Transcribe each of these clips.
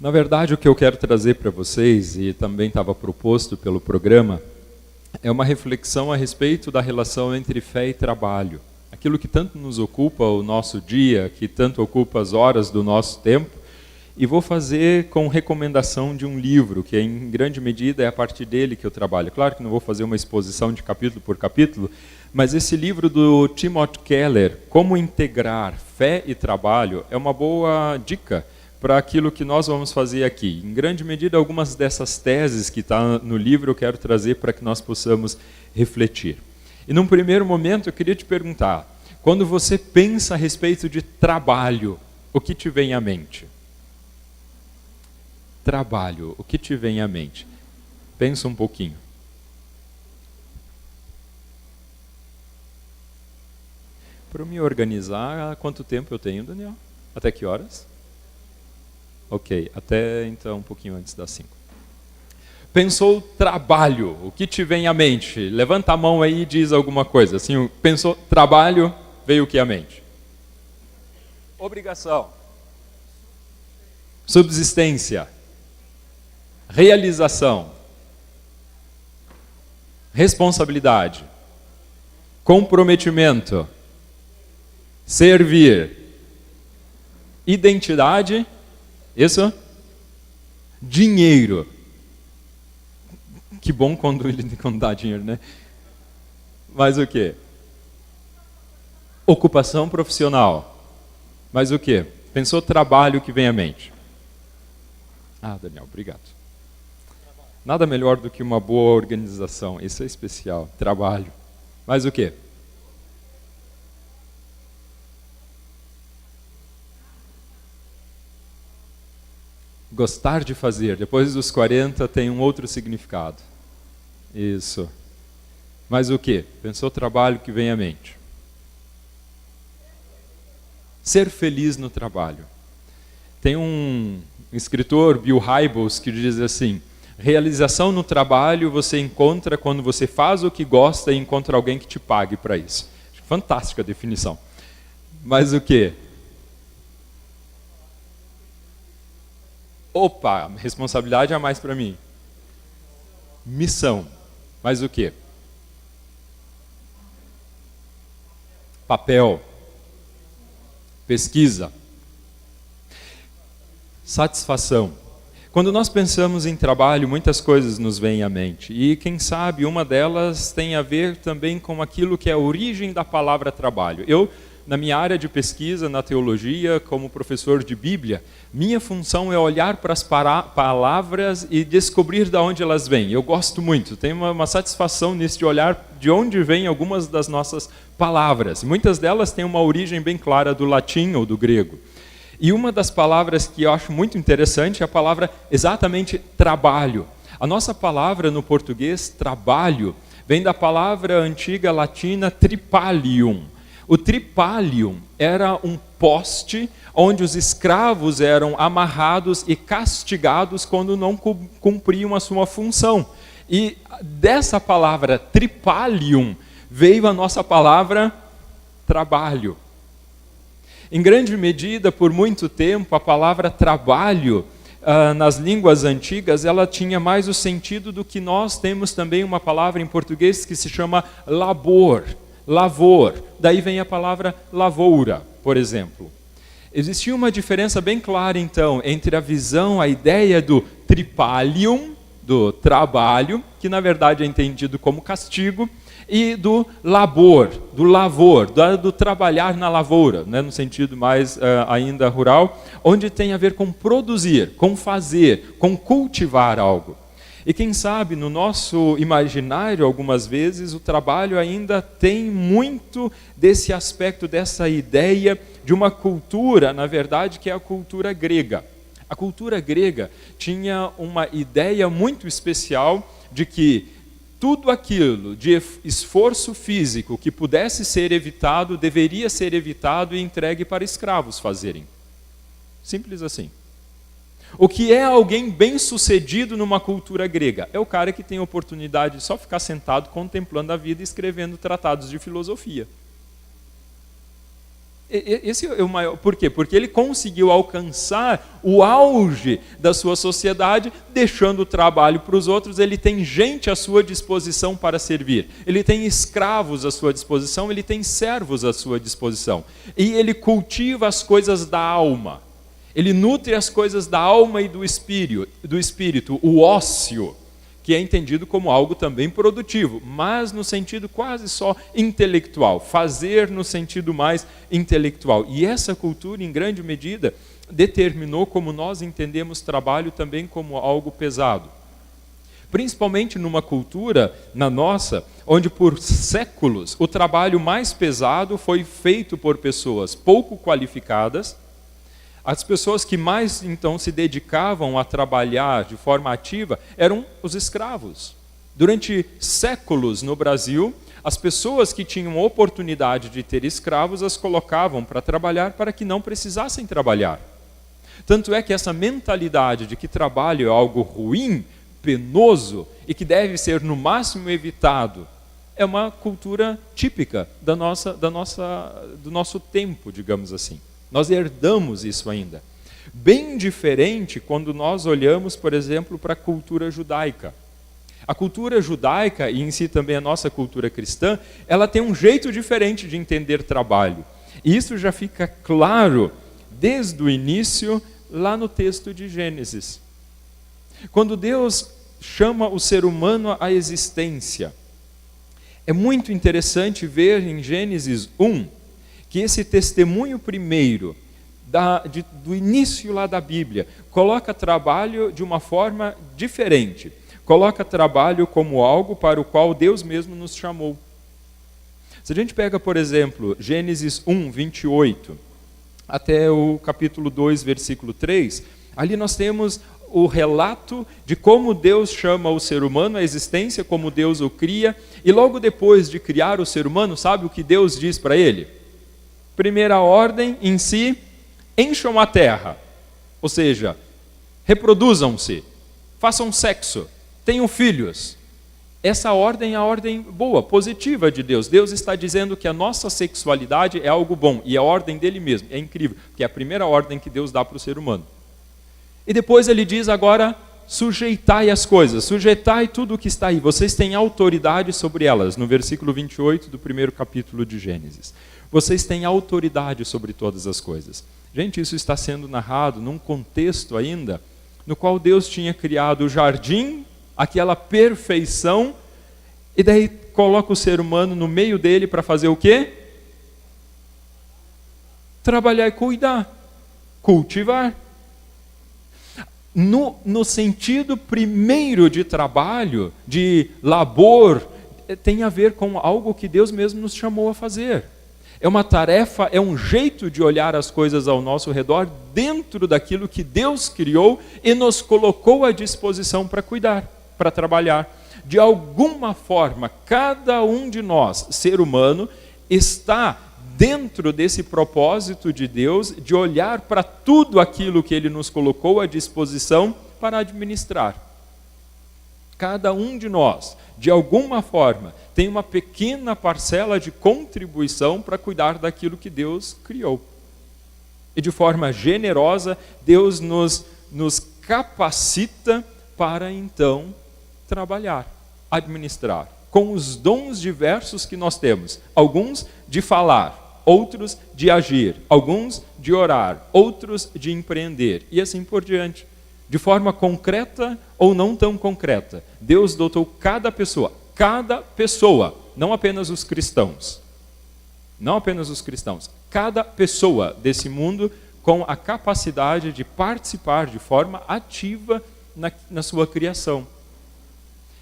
Na verdade, o que eu quero trazer para vocês, e também estava proposto pelo programa, é uma reflexão a respeito da relação entre fé e trabalho. Aquilo que tanto nos ocupa o nosso dia, que tanto ocupa as horas do nosso tempo, e vou fazer com recomendação de um livro, que em grande medida é a partir dele que eu trabalho. Claro que não vou fazer uma exposição de capítulo por capítulo, mas esse livro do Timothy Keller, Como Integrar Fé e Trabalho, é uma boa dica para aquilo que nós vamos fazer aqui. Em grande medida, algumas dessas teses que estão no livro eu quero trazer para que nós possamos refletir. E num primeiro momento eu queria te perguntar, quando você pensa a respeito de trabalho, o que te vem à mente? Trabalho, o que te vem à mente? Pensa um pouquinho. Para me organizar, quanto tempo eu tenho, Daniel? Até que horas? Ok, até então um pouquinho antes das 5. Pensou trabalho, o que te vem à mente? Levanta a mão aí e diz alguma coisa. Assim, pensou trabalho, veio o que à mente? Obrigação. Subsistência. Realização. Responsabilidade. Comprometimento. Servir. Identidade. Isso? Dinheiro. Que bom quando dá dinheiro, né? Mais o quê? Ocupação profissional. Mais o quê? Pensou trabalho, que vem à mente? Ah, Daniel, obrigado. Nada melhor do que uma boa organização. Isso é especial. Trabalho. Mais o quê? Gostar de fazer. Depois dos 40 tem um outro significado. Isso. Mas o quê? Pensou trabalho, que vem à mente? Ser feliz no trabalho. Tem um escritor, Bill Hybels, que diz assim: realização no trabalho você encontra quando você faz o que gosta e encontra alguém que te pague para isso. Fantástica definição. Mas o quê? Opa, responsabilidade a mais para mim. Missão. Mas o quê? Papel. Pesquisa. Satisfação. Quando nós pensamos em trabalho, muitas coisas nos vêm à mente. E quem sabe uma delas tem a ver também com aquilo que é a origem da palavra trabalho. Eu, na minha área de pesquisa, na teologia, como professor de Bíblia, minha função é olhar para as palavras e descobrir de onde elas vêm. Eu gosto muito, tenho uma satisfação nisso de olhar de onde vêm algumas das nossas palavras. Muitas delas têm uma origem bem clara do latim ou do grego. E uma das palavras que eu acho muito interessante é a palavra exatamente trabalho. A nossa palavra no português, trabalho, vem da palavra antiga latina tripalium. O tripalium era um poste onde os escravos eram amarrados e castigados quando não cumpriam a sua função. E dessa palavra tripalium veio a nossa palavra trabalho. Em grande medida, por muito tempo, a palavra trabalho, nas línguas antigas, ela tinha mais o sentido do que nós temos também uma palavra em português que se chama labor. Lavor, daí vem a palavra lavoura, por exemplo. Existia uma diferença bem clara, então, entre a visão, a ideia do tripalium, do trabalho, que na verdade é entendido como castigo, e do labor, do lavor, do trabalhar na lavoura, né, no sentido mais ainda rural, onde tem a ver com produzir, com fazer, com cultivar algo. E quem sabe, no nosso imaginário, algumas vezes, o trabalho ainda tem muito desse aspecto, dessa ideia de uma cultura, na verdade, que é a cultura grega. A cultura grega tinha uma ideia muito especial de que tudo aquilo de esforço físico que pudesse ser evitado, deveria ser evitado e entregue para escravos fazerem. Simples assim. O que é alguém bem-sucedido numa cultura grega? É o cara que tem a oportunidade de só ficar sentado contemplando a vida e escrevendo tratados de filosofia. Esse é o maior. Por quê? Porque ele conseguiu alcançar o auge da sua sociedade, deixando o trabalho para os outros. Ele tem gente à sua disposição para servir. Ele tem escravos à sua disposição, ele tem servos à sua disposição. E ele cultiva as coisas da alma. Ele nutre as coisas da alma e do espírito, o ócio, que é entendido como algo também produtivo, mas no sentido quase só intelectual, fazer no sentido mais intelectual. E essa cultura, em grande medida, determinou como nós entendemos trabalho também como algo pesado. Principalmente numa cultura, na nossa, onde por séculos o trabalho mais pesado foi feito por pessoas pouco qualificadas. As pessoas que mais, então, se dedicavam a trabalhar de forma ativa eram os escravos. Durante séculos no Brasil, as pessoas que tinham oportunidade de ter escravos, as colocavam para trabalhar para que não precisassem trabalhar. Tanto é que essa mentalidade de que trabalho é algo ruim, penoso e que deve ser no máximo evitado, é uma cultura típica do nosso tempo, digamos assim. Nós herdamos isso ainda. Bem diferente quando nós olhamos, por exemplo, para a cultura judaica. A cultura judaica, e em si também a nossa cultura cristã, ela tem um jeito diferente de entender trabalho. E isso já fica claro desde o início, lá no texto de Gênesis. Quando Deus chama o ser humano à existência, é muito interessante ver em Gênesis 1, que esse testemunho primeiro, do início lá da Bíblia, coloca trabalho de uma forma diferente. Coloca trabalho como algo para o qual Deus mesmo nos chamou. Se a gente pega, por exemplo, Gênesis 1, 28, até o capítulo 2, versículo 3, ali nós temos o relato de como Deus chama o ser humano à existência, como Deus o cria, e logo depois de criar o ser humano, sabe o que Deus diz para ele? Primeira ordem em si, encham a terra, ou seja, reproduzam-se, façam sexo, tenham filhos. Essa ordem é a ordem boa, positiva de Deus. Deus está dizendo que a nossa sexualidade é algo bom, e a ordem dele mesmo, é incrível, porque é a primeira ordem que Deus dá para o ser humano. E depois ele diz agora, sujeitai as coisas, sujeitai tudo o que está aí, vocês têm autoridade sobre elas, no versículo 28 do primeiro capítulo de Gênesis. Vocês têm autoridade sobre todas as coisas. Gente, isso está sendo narrado num contexto ainda, no qual Deus tinha criado o jardim, aquela perfeição, e daí coloca o ser humano no meio dele para fazer o quê? Trabalhar e cuidar, cultivar. No sentido primeiro de trabalho, de labor, tem a ver com algo que Deus mesmo nos chamou a fazer. É uma tarefa, é um jeito de olhar as coisas ao nosso redor dentro daquilo que Deus criou e nos colocou à disposição para cuidar, para trabalhar. De alguma forma, cada um de nós, ser humano, está dentro desse propósito de Deus de olhar para tudo aquilo que Ele nos colocou à disposição para administrar. Cada um de nós, de alguma forma, tem uma pequena parcela de contribuição para cuidar daquilo que Deus criou. E de forma generosa, Deus nos capacita para então trabalhar, administrar, com os dons diversos que nós temos. Alguns de falar, outros de agir, alguns de orar, outros de empreender, e assim por diante. De forma concreta ou não tão concreta, Deus dotou cada pessoa, não apenas os cristãos, cada pessoa desse mundo com a capacidade de participar de forma ativa na sua criação.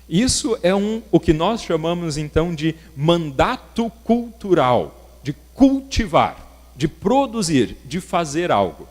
Isso é o que nós chamamos então de mandato cultural, de cultivar, de produzir, de fazer algo.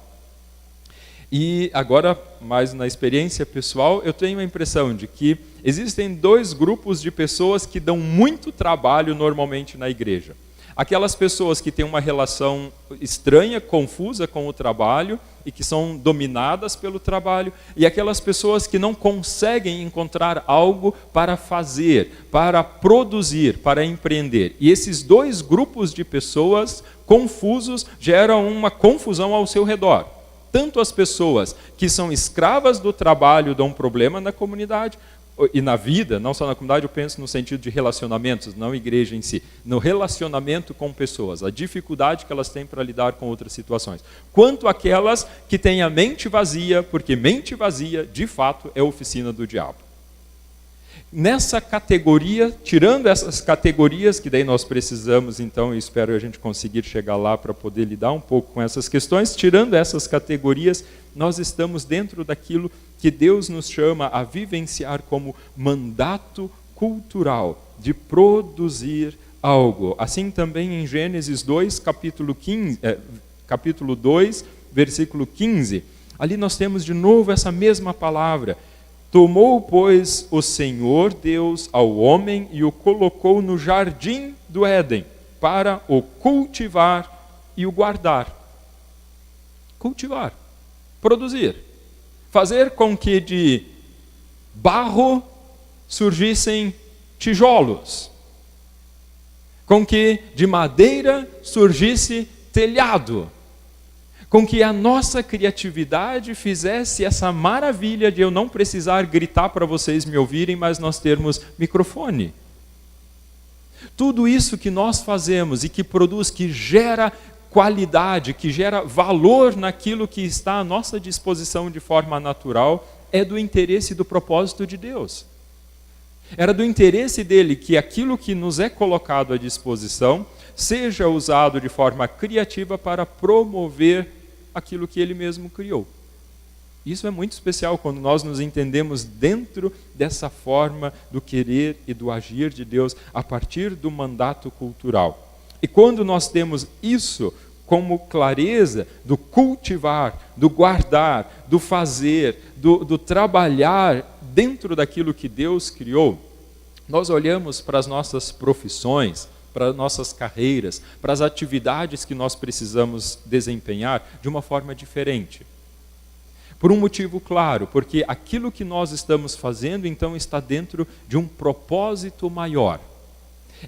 E agora, mais na experiência pessoal, eu tenho a impressão de que existem dois grupos de pessoas que dão muito trabalho normalmente na igreja. Aquelas pessoas que têm uma relação estranha, confusa com o trabalho, e que são dominadas pelo trabalho, e aquelas pessoas que não conseguem encontrar algo para fazer, para produzir, para empreender. E esses dois grupos de pessoas confusos geram uma confusão ao seu redor. Tanto as pessoas que são escravas do trabalho dão um problema na comunidade, e na vida, não só na comunidade, eu penso no sentido de relacionamentos, não igreja em si, no relacionamento com pessoas, a dificuldade que elas têm para lidar com outras situações. Quanto aquelas que têm a mente vazia, porque mente vazia, de fato, é a oficina do diabo. Nessa categoria, tirando essas categorias, que daí nós precisamos, então, e espero a gente conseguir chegar lá para poder lidar um pouco com essas questões, tirando essas categorias, nós estamos dentro daquilo que Deus nos chama a vivenciar como mandato cultural, de produzir algo. Assim também em Gênesis 2, capítulo 2, versículo 15, ali nós temos de novo essa mesma palavra. Tomou, pois, o Senhor Deus ao homem e o colocou no jardim do Éden, para o cultivar e o guardar. Cultivar, produzir. Fazer com que de barro surgissem tijolos. Com que de madeira surgisse telhado. Com que a nossa criatividade fizesse essa maravilha de eu não precisar gritar para vocês me ouvirem, mas nós termos microfone. Tudo isso que nós fazemos e que produz, que gera qualidade, que gera valor naquilo que está à nossa disposição de forma natural, é do interesse e do propósito de Deus. Era do interesse dele que aquilo que nos é colocado à disposição seja usado de forma criativa para promover aquilo que ele mesmo criou. Isso é muito especial quando nós nos entendemos dentro dessa forma do querer e do agir de Deus a partir do mandato cultural. E quando nós temos isso como clareza do cultivar, do guardar, do fazer, do trabalhar dentro daquilo que Deus criou, nós olhamos para as nossas profissões, para as nossas carreiras, para as atividades que nós precisamos desempenhar de uma forma diferente. Por um motivo claro, porque aquilo que nós estamos fazendo, então, está dentro de um propósito maior.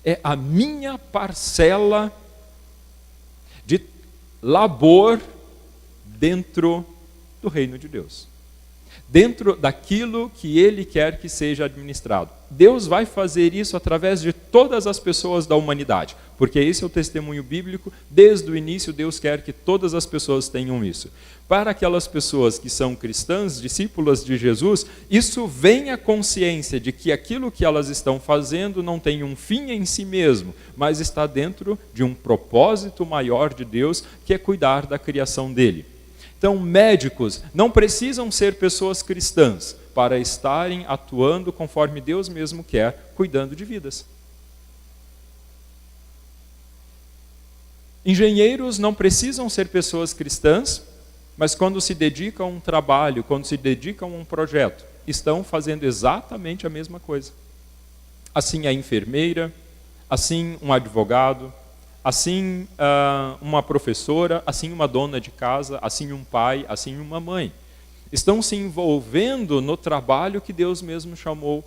É a minha parcela de labor dentro do reino de Deus. Dentro daquilo que Ele quer que seja administrado. Deus vai fazer isso através de todas as pessoas da humanidade, porque esse é o testemunho bíblico, desde o início Deus quer que todas as pessoas tenham isso. Para aquelas pessoas que são cristãs, discípulas de Jesus, isso vem à consciência de que aquilo que elas estão fazendo não tem um fim em si mesmo, mas está dentro de um propósito maior de Deus, que é cuidar da criação dele. Então, médicos não precisam ser pessoas cristãs para estarem atuando conforme Deus mesmo quer, cuidando de vidas. Engenheiros não precisam ser pessoas cristãs, mas quando se dedicam a um trabalho, quando se dedicam a um projeto, estão fazendo exatamente a mesma coisa. Assim a enfermeira, assim um advogado, assim uma professora, assim uma dona de casa, assim um pai, assim uma mãe. Estão se envolvendo no trabalho que Deus mesmo chamou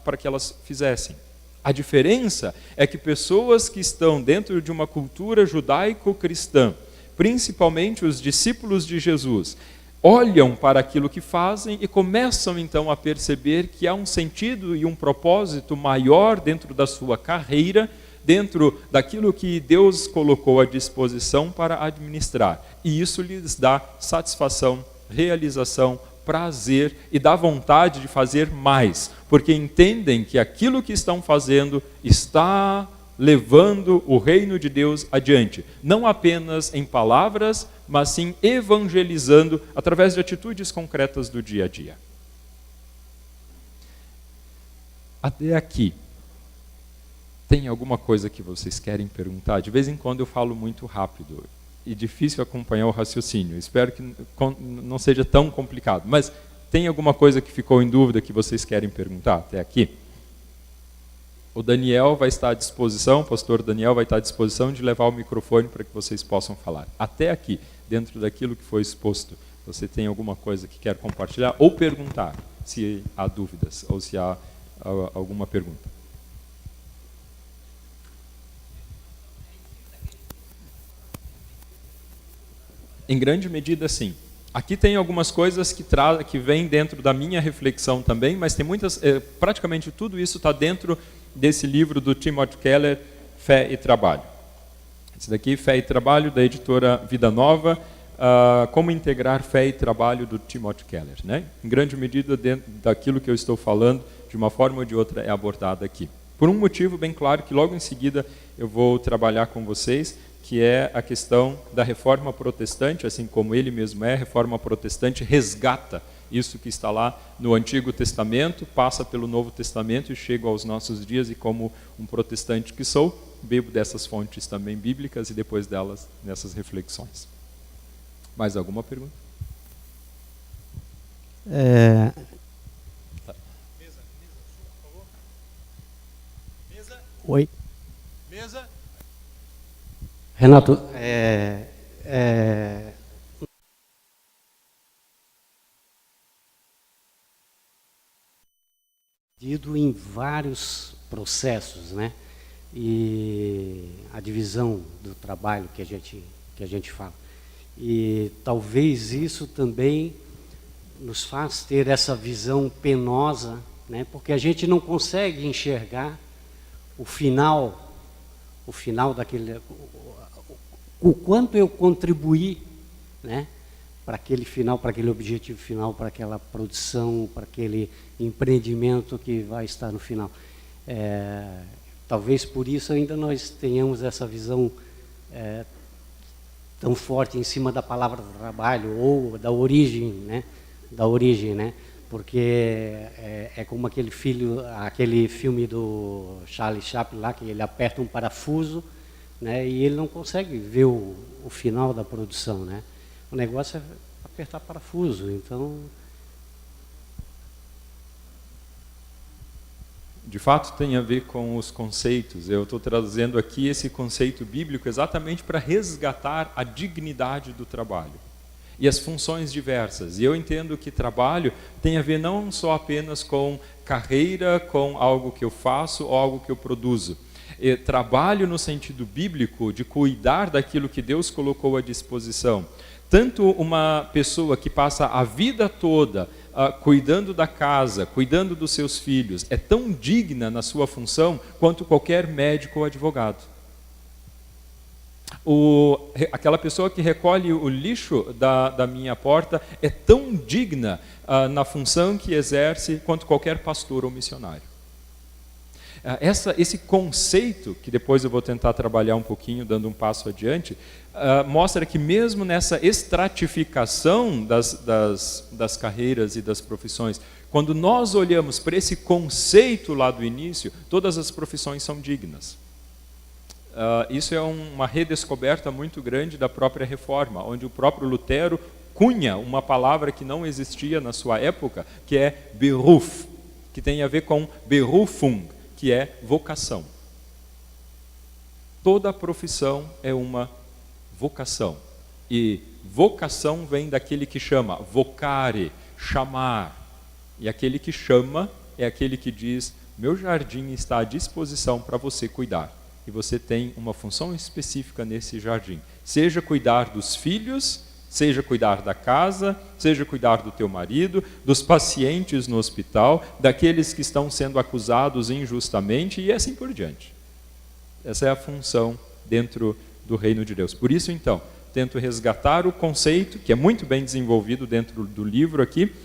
para que elas fizessem. A diferença é que pessoas que estão dentro de uma cultura judaico-cristã, principalmente os discípulos de Jesus, olham para aquilo que fazem e começam então a perceber que há um sentido e um propósito maior dentro da sua carreira, dentro daquilo que Deus colocou à disposição para administrar. E isso lhes dá satisfação, realização, prazer e dá vontade de fazer mais, porque entendem que aquilo que estão fazendo está levando o reino de Deus adiante, não apenas em palavras, mas sim evangelizando através de atitudes concretas do dia a dia. Até aqui, tem alguma coisa que vocês querem perguntar? De vez em quando eu falo muito rápido e difícil acompanhar o raciocínio. Espero que não seja tão complicado. Mas tem alguma coisa que ficou em dúvida que vocês querem perguntar até aqui? O Daniel vai estar à disposição, o pastor Daniel vai estar à disposição de levar o microfone para que vocês possam falar. Até aqui, dentro daquilo que foi exposto, você tem alguma coisa que quer compartilhar ou perguntar, se há dúvidas ou se há alguma pergunta. Em grande medida, sim. Aqui tem algumas coisas que vêm dentro da minha reflexão também, mas tem muitas, praticamente tudo isso está dentro desse livro do Timothy Keller, Fé e Trabalho. Esse daqui, Fé e Trabalho, da editora Vida Nova, como integrar fé e trabalho do Timothy Keller. Né? Em grande medida, dentro daquilo que eu estou falando, de uma forma ou de outra, é abordado aqui. Por um motivo bem claro, que logo em seguida eu vou trabalhar com vocês, que é a questão da reforma protestante, assim como ele mesmo é, a reforma protestante resgata isso que está lá no Antigo Testamento, passa pelo Novo Testamento e chega aos nossos dias, e como um protestante que sou, bebo dessas fontes também bíblicas e depois delas nessas reflexões. Mais alguma pergunta? Mesa, por favor. Mesa. Oi. Mesa. Renato, dividido em vários processos, né? E a divisão do trabalho que a gente fala. E talvez isso também nos faz ter essa visão penosa, né? Porque a gente não consegue enxergar o final daquele, o quanto eu contribuí, né, para aquele final, para aquele objetivo final, para aquela produção, para aquele empreendimento que vai estar no final. Talvez por isso ainda nós tenhamos essa visão tão forte em cima da palavra trabalho ou da origem, né? Porque é como aquele filme do Charlie Chaplin lá, que ele aperta um parafuso, né? E ele não consegue ver o final da produção, né? O negócio é apertar parafuso, então... De fato, tem a ver com os conceitos. Eu estou trazendo aqui esse conceito bíblico exatamente para resgatar a dignidade do trabalho e as funções diversas. E eu entendo que trabalho tem a ver não só apenas com carreira, com algo que eu faço ou algo que eu produzo. Trabalho no sentido bíblico de cuidar daquilo que Deus colocou à disposição. Tanto uma pessoa que passa a vida toda cuidando da casa, cuidando dos seus filhos, é tão digna na sua função quanto qualquer médico ou advogado. Aquela pessoa que recolhe o lixo da minha porta é tão digna na função que exerce quanto qualquer pastor ou missionário. Esse conceito, que depois eu vou tentar trabalhar um pouquinho, dando um passo adiante, mostra que mesmo nessa estratificação das carreiras e das profissões, quando nós olhamos para esse conceito lá do início, todas as profissões são dignas. Isso é uma redescoberta muito grande da própria reforma, onde o próprio Lutero cunha uma palavra que não existia na sua época, que é Beruf, que tem a ver com Berufung, que é vocação. Toda profissão é uma vocação. E vocação vem daquele que chama, vocare, chamar. E aquele que chama é aquele que diz, meu jardim está à disposição para você cuidar. E você tem uma função específica nesse jardim. Seja cuidar dos filhos, seja cuidar da casa, seja cuidar do teu marido, dos pacientes no hospital, daqueles que estão sendo acusados injustamente e assim por diante. Essa é a função dentro do reino de Deus. Por isso, então, tento resgatar o conceito, que é muito bem desenvolvido dentro do livro aqui,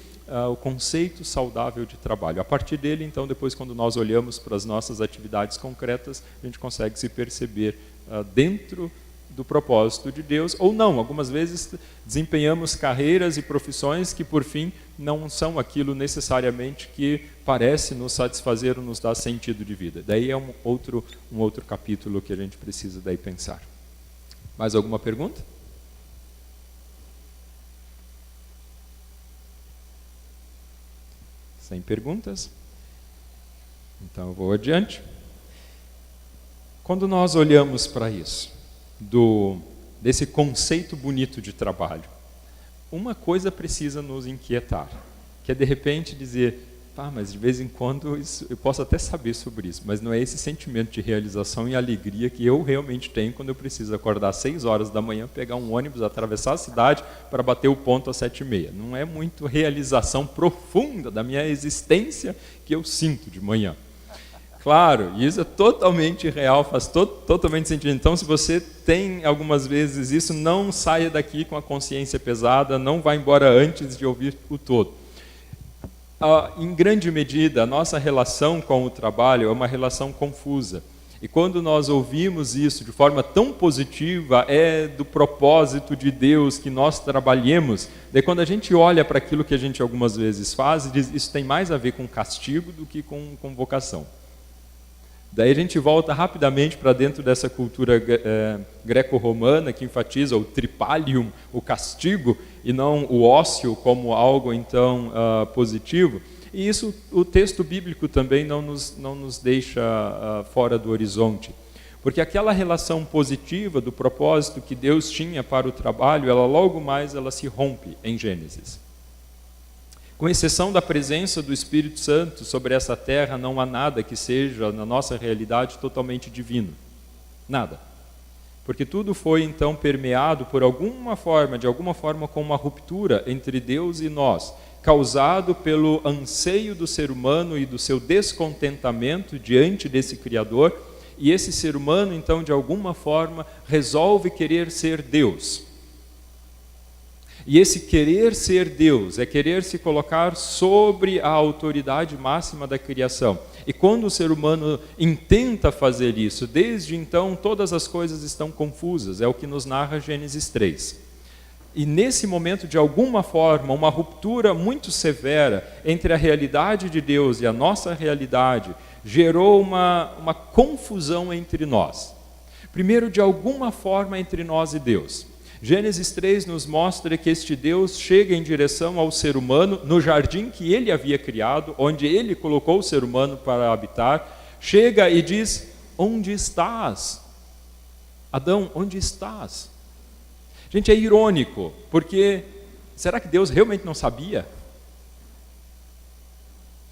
o conceito saudável de trabalho. A partir dele, então, depois quando nós olhamos para as nossas atividades concretas, a gente consegue se perceber dentro do propósito de Deus, ou não. Algumas vezes desempenhamos carreiras e profissões que, por fim, não são aquilo necessariamente que parece nos satisfazer ou nos dar sentido de vida. Daí é um outro capítulo que a gente precisa daí pensar. Mais alguma pergunta? Sem perguntas? Então eu vou adiante. Quando nós olhamos para isso, desse conceito bonito de trabalho, uma coisa precisa nos inquietar, que é de repente dizer, mas de vez em quando eu posso até saber sobre isso, mas não é esse sentimento de realização e alegria que eu realmente tenho quando eu preciso acordar às 6 horas da manhã, pegar um ônibus, atravessar a cidade para bater o ponto às 7h30. Não é muito realização profunda da minha existência que eu sinto de manhã. Claro, isso é totalmente real, faz totalmente sentido. Então, se você tem algumas vezes isso, não saia daqui com a consciência pesada, não vá embora antes de ouvir o todo. Em grande medida, a nossa relação com o trabalho é uma relação confusa. E quando nós ouvimos isso de forma tão positiva, é do propósito de Deus que nós trabalhemos. Daí quando a gente olha para aquilo que a gente algumas vezes faz, diz, isso tem mais a ver com castigo do que com vocação. Daí a gente volta rapidamente para dentro dessa cultura greco-romana que enfatiza o tripalium, o castigo, e não o ócio como algo então positivo. E isso o texto bíblico também não nos deixa fora do horizonte. Porque aquela relação positiva do propósito que Deus tinha para o trabalho, logo mais ela se rompe em Gênesis. Com exceção da presença do Espírito Santo sobre essa terra, não há nada que seja, na nossa realidade, totalmente divino. Nada. Porque tudo foi, então, permeado por de alguma forma, com uma ruptura entre Deus e nós, causado pelo anseio do ser humano e do seu descontentamento diante desse Criador, e esse ser humano, então, de alguma forma, resolve querer ser Deus. E esse querer ser Deus é querer se colocar sobre a autoridade máxima da criação. E quando o ser humano intenta fazer isso, desde então todas as coisas estão confusas, é o que nos narra Gênesis 3. E nesse momento, de alguma forma, uma ruptura muito severa entre a realidade de Deus e a nossa realidade, gerou uma confusão entre nós. Primeiro, de alguma forma, entre nós e Deus. Gênesis 3 nos mostra que este Deus chega em direção ao ser humano no jardim que ele havia criado, onde ele colocou o ser humano para habitar, chega e diz, onde estás? Adão, onde estás? Gente, é irônico, porque será que Deus realmente não sabia?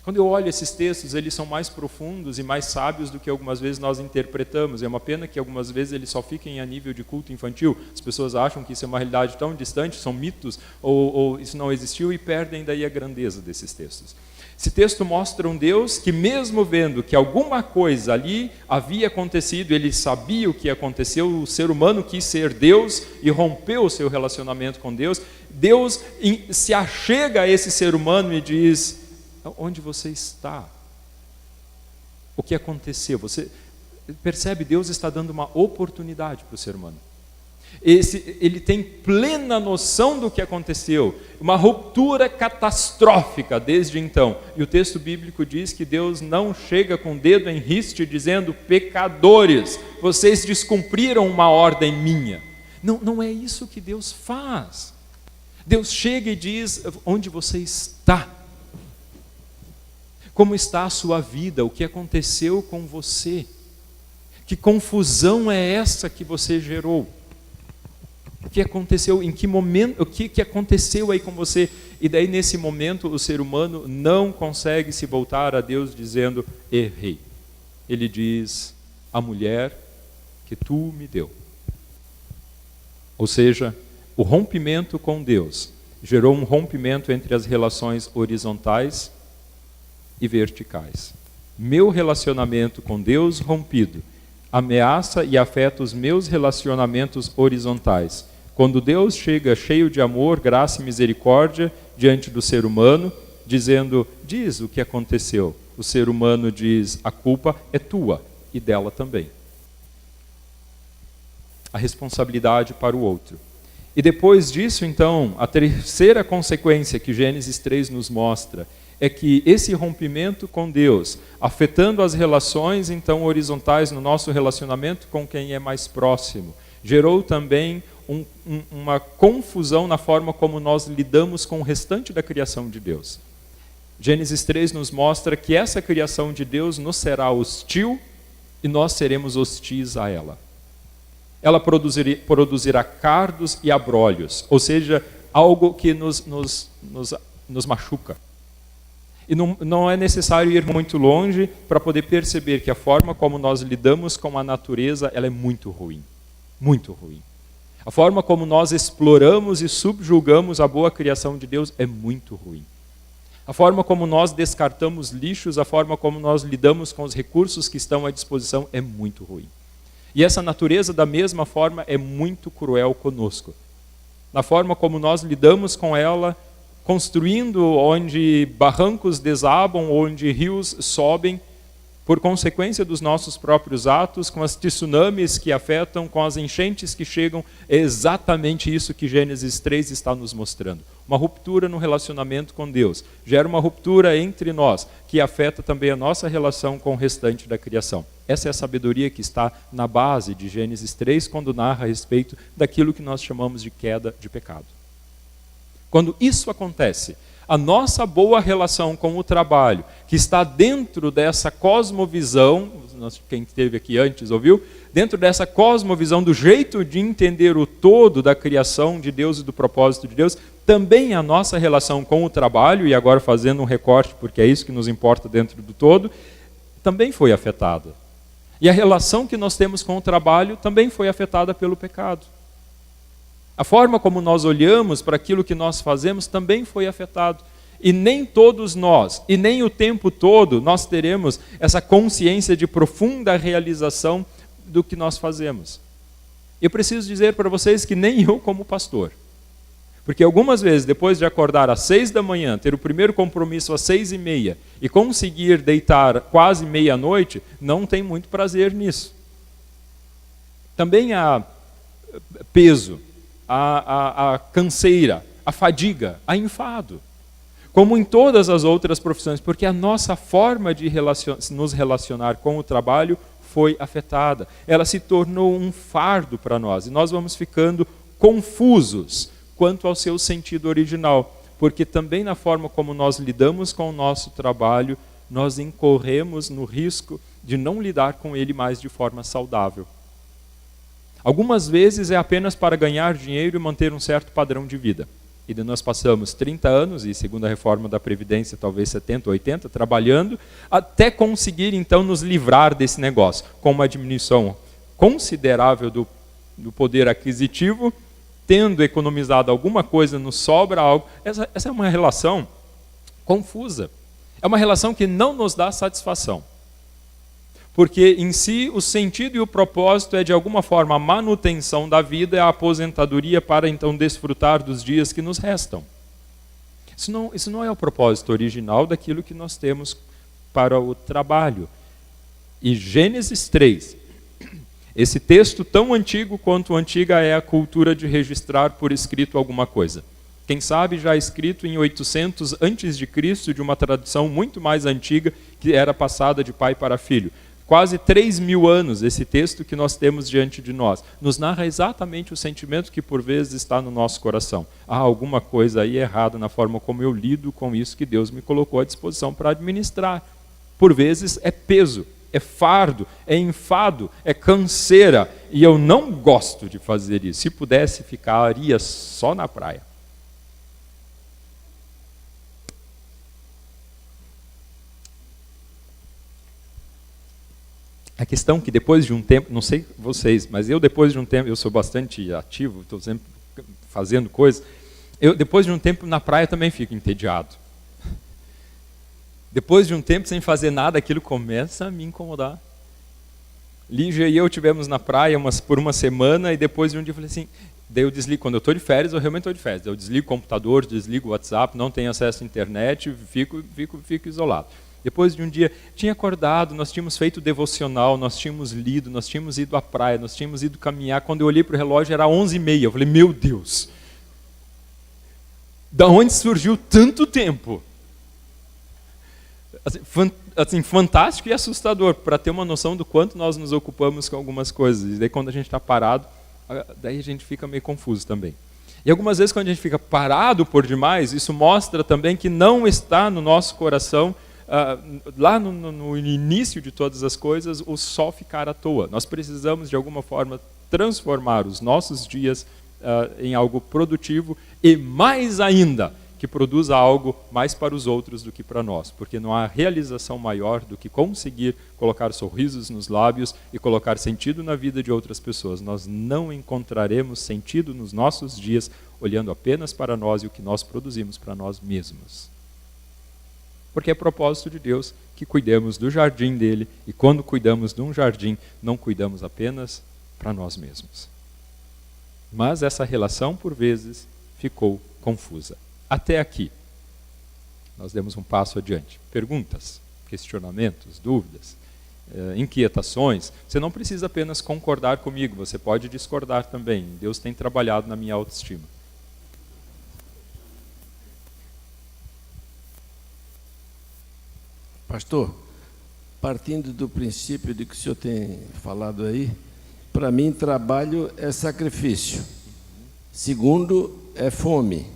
Quando eu olho esses textos, eles são mais profundos e mais sábios do que algumas vezes nós interpretamos. É uma pena que algumas vezes eles só fiquem a nível de culto infantil. As pessoas acham que isso é uma realidade tão distante, são mitos, ou isso não existiu e perdem daí a grandeza desses textos. Esse texto mostra um Deus que, mesmo vendo que alguma coisa ali havia acontecido, ele sabia o que aconteceu, o ser humano quis ser Deus e rompeu o seu relacionamento com Deus. Deus se achega a esse ser humano e diz, onde você está? O que aconteceu? Você percebe, Deus está dando uma oportunidade para o ser humano. Ele tem plena noção do que aconteceu, uma ruptura catastrófica desde então. E o texto bíblico diz que Deus não chega com o dedo em riste dizendo, pecadores, vocês descumpriram uma ordem minha. Não é isso que Deus faz. Deus chega e diz, onde você está? Como está a sua vida? O que aconteceu com você? Que confusão é essa que você gerou? O que aconteceu? Em que momento? O que aconteceu aí com você? E daí nesse momento o ser humano não consegue se voltar a Deus dizendo, errei. Ele diz, a mulher que tu me deu. Ou seja, o rompimento com Deus gerou um rompimento entre as relações horizontais e verticais. Meu relacionamento com Deus rompido ameaça e afeta os meus relacionamentos horizontais. Quando Deus chega cheio de amor, graça e misericórdia diante do ser humano, dizendo, diz o que aconteceu. O ser humano diz, a culpa é tua e dela também. A responsabilidade para o outro. E depois disso, então, a terceira consequência que Gênesis 3 nos mostra é que esse rompimento com Deus, afetando as relações então horizontais no nosso relacionamento com quem é mais próximo, gerou também uma confusão na forma como nós lidamos com o restante da criação de Deus. Gênesis 3 nos mostra que essa criação de Deus nos será hostil e nós seremos hostis a ela. Ela produzirá cardos e abrolhos, ou seja, algo que nos machuca. E não é necessário ir muito longe para poder perceber que a forma como nós lidamos com a natureza, ela é muito ruim. Muito ruim. A forma como nós exploramos e subjugamos a boa criação de Deus é muito ruim. A forma como nós descartamos lixos, a forma como nós lidamos com os recursos que estão à disposição é muito ruim. E essa natureza, da mesma forma, é muito cruel conosco. Na forma como nós lidamos com ela, construindo onde barrancos desabam, onde rios sobem, por consequência dos nossos próprios atos, com as tsunamis que afetam, com as enchentes que chegam, é exatamente isso que Gênesis 3 está nos mostrando. Uma ruptura no relacionamento com Deus, gera uma ruptura entre nós, que afeta também a nossa relação com o restante da criação. Essa é a sabedoria que está na base de Gênesis 3, quando narra a respeito daquilo que nós chamamos de queda de pecado. Quando isso acontece, a nossa boa relação com o trabalho, que está dentro dessa cosmovisão, quem esteve aqui antes ouviu, dentro dessa cosmovisão do jeito de entender o todo da criação de Deus e do propósito de Deus, também a nossa relação com o trabalho, e agora fazendo um recorte, porque é isso que nos importa dentro do todo, também foi afetada. E a relação que nós temos com o trabalho também foi afetada pelo pecado. A forma como nós olhamos para aquilo que nós fazemos também foi afetado. E nem todos nós, e nem o tempo todo, nós teremos essa consciência de profunda realização do que nós fazemos. Eu preciso dizer para vocês que nem eu como pastor. Porque algumas vezes, depois de acordar às 6 da manhã, ter o primeiro compromisso às 6:30 e conseguir deitar quase meia-noite, não tem muito prazer nisso. Também há peso, a canseira, a fadiga, a enfado. Como em todas as outras profissões, porque a nossa forma de nos relacionar com o trabalho foi afetada. Ela se tornou um fardo para nós e nós vamos ficando confusos quanto ao seu sentido original, porque também na forma como nós lidamos com o nosso trabalho, nós incorremos no risco de não lidar com ele mais de forma saudável. Algumas vezes é apenas para ganhar dinheiro e manter um certo padrão de vida. E nós passamos 30 anos, e segundo a reforma da Previdência, talvez 70, 80, trabalhando, até conseguir então nos livrar desse negócio, com uma diminuição considerável do poder aquisitivo, tendo economizado alguma coisa, nos sobra algo. Essa é uma relação confusa. É uma relação que não nos dá satisfação. Porque em si o sentido e o propósito é de alguma forma a manutenção da vida, é a aposentadoria para então desfrutar dos dias que nos restam. Isso não é o propósito original daquilo que nós temos para o trabalho. E Gênesis 3, esse texto tão antigo quanto antiga é a cultura de registrar por escrito alguma coisa. Quem sabe já escrito em 800 a.C., de uma tradição muito mais antiga que era passada de pai para filho. Quase 3.000 anos, esse texto que nós temos diante de nós, nos narra exatamente o sentimento que por vezes está no nosso coração. Há alguma coisa aí errada na forma como eu lido com isso que Deus me colocou à disposição para administrar. Por vezes é peso, é fardo, é enfado, é canseira, e eu não gosto de fazer isso. Se pudesse, ficaria só na praia. A questão é que depois de um tempo, não sei vocês, mas eu depois de um tempo, eu sou bastante ativo, estou sempre fazendo coisas, depois de um tempo na praia também fico entediado. Depois de um tempo sem fazer nada, aquilo começa a me incomodar. Lígia e eu tivemos na praia por uma semana e depois de um dia eu falei assim, daí eu desligo, quando eu estou de férias, eu realmente estou de férias, eu desligo o computador, desligo o WhatsApp, não tenho acesso à internet, fico isolado. Depois de um dia, tinha acordado, nós tínhamos feito devocional, nós tínhamos lido, nós tínhamos ido à praia, nós tínhamos ido caminhar. Quando eu olhei para o relógio, era 11h30. Eu falei, meu Deus, da onde surgiu tanto tempo? Assim, fantástico e assustador, para ter uma noção do quanto nós nos ocupamos com algumas coisas. E daí quando a gente está parado, daí a gente fica meio confuso também. E algumas vezes quando a gente fica parado por demais, isso mostra também que não está no nosso coração lá no início de todas as coisas, o só ficar à toa. Nós precisamos, de alguma forma, transformar os nossos dias em algo produtivo e, mais ainda, que produza algo mais para os outros do que para nós, porque não há realização maior do que conseguir colocar sorrisos nos lábios e colocar sentido na vida de outras pessoas. Nós não encontraremos sentido nos nossos dias olhando apenas para nós e o que nós produzimos para nós mesmos. Porque é propósito de Deus que cuidemos do jardim dele, e quando cuidamos de um jardim, não cuidamos apenas para nós mesmos. Mas essa relação, por vezes, ficou confusa. Até aqui, nós demos um passo adiante. Perguntas, questionamentos, dúvidas, inquietações. Você não precisa apenas concordar comigo, você pode discordar também. Deus tem trabalhado na minha autoestima. Pastor, partindo do princípio de que o senhor tem falado aí, para mim trabalho é sacrifício. Segundo, é fome.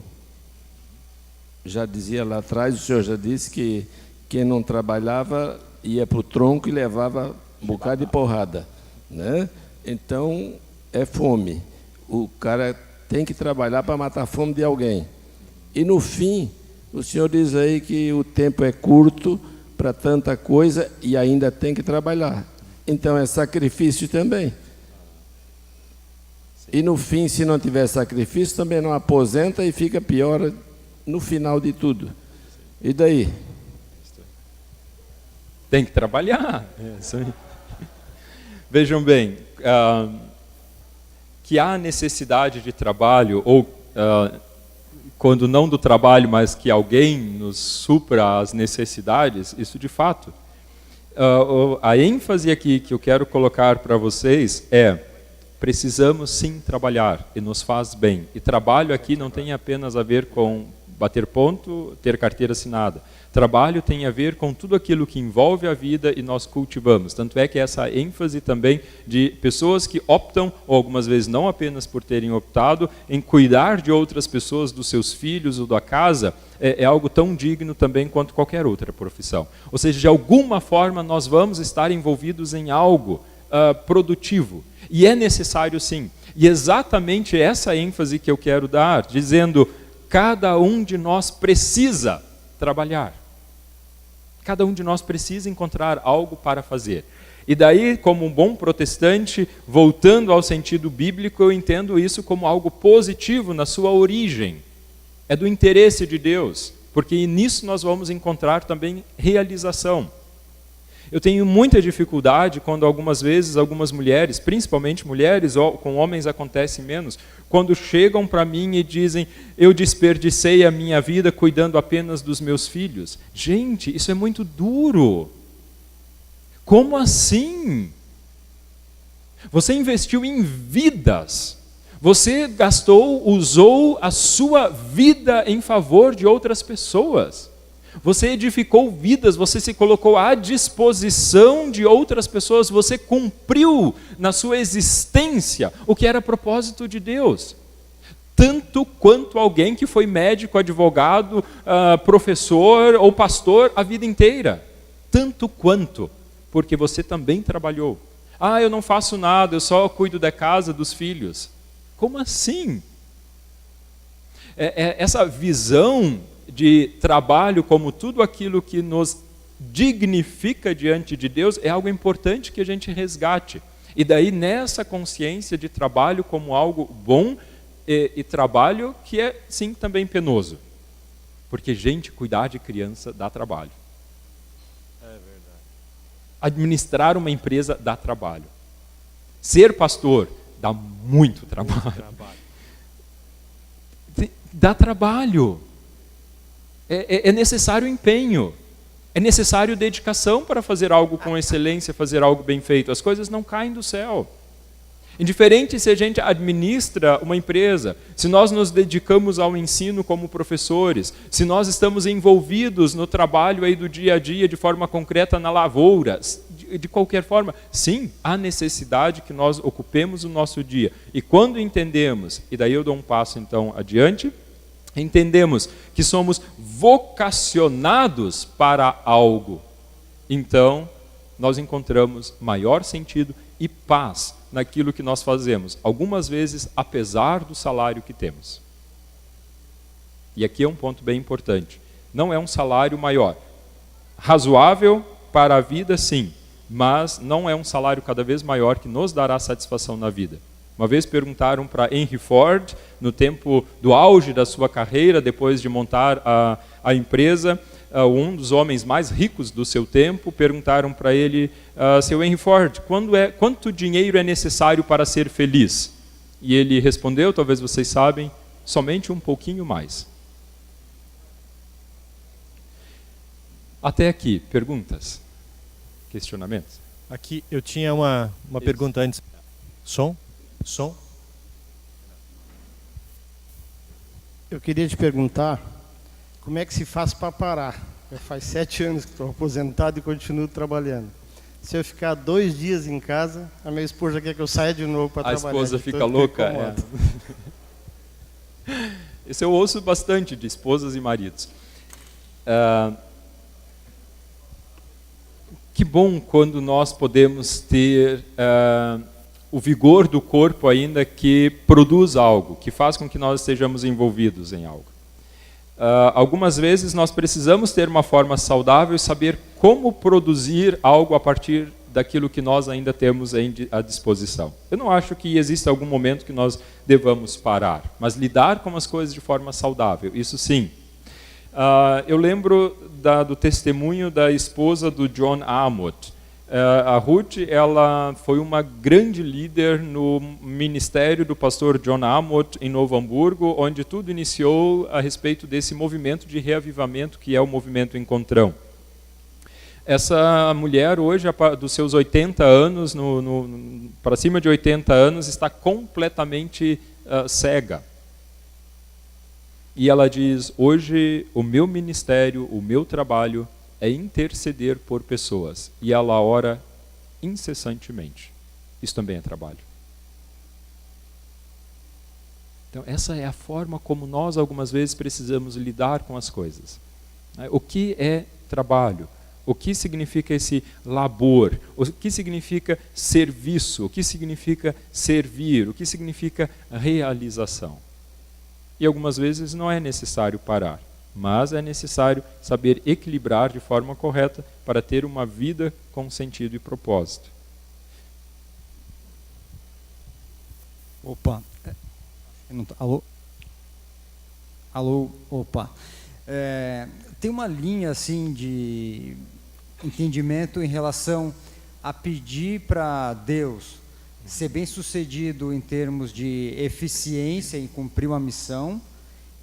Já dizia lá atrás, o senhor já disse que quem não trabalhava ia para o tronco e levava um bocado de porrada, né? Então, é fome. O cara tem que trabalhar para matar a fome de alguém. E no fim, o senhor diz aí que o tempo é curto para tanta coisa e ainda tem que trabalhar. Então, é sacrifício também. E no fim, se não tiver sacrifício, também não aposenta e fica pior no final de tudo. E daí? Tem que trabalhar. Vejam bem, que há necessidade de trabalho, ou quando não do trabalho, mas que alguém nos supra as necessidades, isso de fato. A ênfase aqui que eu quero colocar para vocês é: precisamos sim trabalhar, e nos faz bem. E trabalho aqui não tem apenas a ver com bater ponto, ter carteira assinada. Trabalho tem a ver com tudo aquilo que envolve a vida e nós cultivamos. Tanto é que essa ênfase também de pessoas que optam, ou algumas vezes não apenas por terem optado, em cuidar de outras pessoas, dos seus filhos ou da casa, é algo tão digno também quanto qualquer outra profissão. Ou seja, de alguma forma nós vamos estar envolvidos em algo produtivo. E é necessário sim. E exatamente essa ênfase que eu quero dar, dizendo: cada um de nós precisa trabalhar. Cada um de nós precisa encontrar algo para fazer. E daí, como um bom protestante, voltando ao sentido bíblico, eu entendo isso como algo positivo na sua origem. É do interesse de Deus, porque nisso nós vamos encontrar também realização. Eu tenho muita dificuldade quando algumas vezes algumas mulheres, principalmente mulheres, com homens acontece menos, quando chegam para mim e dizem: eu desperdicei a minha vida cuidando apenas dos meus filhos. Gente, isso é muito duro. Como assim? Você investiu em vidas. Você usou a sua vida em favor de outras pessoas. Você edificou vidas, você se colocou à disposição de outras pessoas, você cumpriu na sua existência o que era propósito de Deus. Tanto quanto alguém que foi médico, advogado, professor ou pastor a vida inteira. Tanto quanto, porque você também trabalhou. Eu não faço nada, eu só cuido da casa, dos filhos. Como assim? Essa visão de trabalho como tudo aquilo que nos dignifica diante de Deus é algo importante que a gente resgate. E daí nessa consciência de trabalho como algo bom e trabalho que é sim também penoso. Porque gente, cuidar de criança dá trabalho. É verdade. Administrar uma empresa dá trabalho. Ser pastor dá muito trabalho. Dá trabalho. É necessário empenho, é necessário dedicação para fazer algo com excelência, fazer algo bem feito. As coisas não caem do céu. Indiferente se a gente administra uma empresa, se nós nos dedicamos ao ensino como professores, se nós estamos envolvidos no trabalho aí do dia a dia de forma concreta na lavoura, de qualquer forma, sim, há necessidade que nós ocupemos o nosso dia. E quando entendemos, e daí eu dou um passo então adiante, entendemos que somos vocacionados para algo, então nós encontramos maior sentido e paz naquilo que nós fazemos, algumas vezes apesar do salário que temos. E aqui é um ponto bem importante. Não é um salário maior. Razoável para a vida, sim, mas não é um salário cada vez maior que nos dará satisfação na vida. Uma vez perguntaram para Henry Ford, no tempo do auge da sua carreira, depois de montar a empresa, um dos homens mais ricos do seu tempo, perguntaram para ele, seu Henry Ford, quanto dinheiro é necessário para ser feliz? E ele respondeu, talvez vocês sabem, somente um pouquinho mais. Até aqui, perguntas? Questionamentos? Aqui eu tinha uma pergunta antes. Som? Eu queria te perguntar como é que se faz para parar. Faz 7 anos que estou aposentado e continuo trabalhando. Se eu ficar 2 dias em casa, a minha esposa quer que eu saia de novo para trabalhar. A esposa fica louca. Isso eu ouço bastante de esposas e maridos. Que bom quando nós podemos ter o vigor do corpo ainda que produz algo, que faz com que nós estejamos envolvidos em algo. Algumas vezes nós precisamos ter uma forma saudável e saber como produzir algo a partir daquilo que nós ainda temos à disposição. Eu não acho que exista algum momento que nós devamos parar, mas lidar com as coisas de forma saudável, isso sim. Eu lembro do testemunho da esposa do John Amott. A Ruth, ela foi uma grande líder no ministério do pastor John Amott em Novo Hamburgo, onde tudo iniciou a respeito desse movimento de reavivamento que é o movimento Encontrão. Essa mulher hoje, dos seus 80 anos, para cima de 80 anos, está completamente cega. E ela diz, hoje o meu ministério, o meu trabalho é interceder por pessoas. E ela ora incessantemente. Isso também é trabalho. Então essa é a forma como nós algumas vezes precisamos lidar com as coisas. O que é trabalho? O que significa esse labor? O que significa serviço? O que significa servir? O que significa realização? E algumas vezes não é necessário parar, mas é necessário saber equilibrar de forma correta para ter uma vida com sentido e propósito. Opa. Alô? Alô? Opa. Tem uma linha assim de entendimento em relação a pedir para Deus ser bem-sucedido em termos de eficiência em cumprir uma missão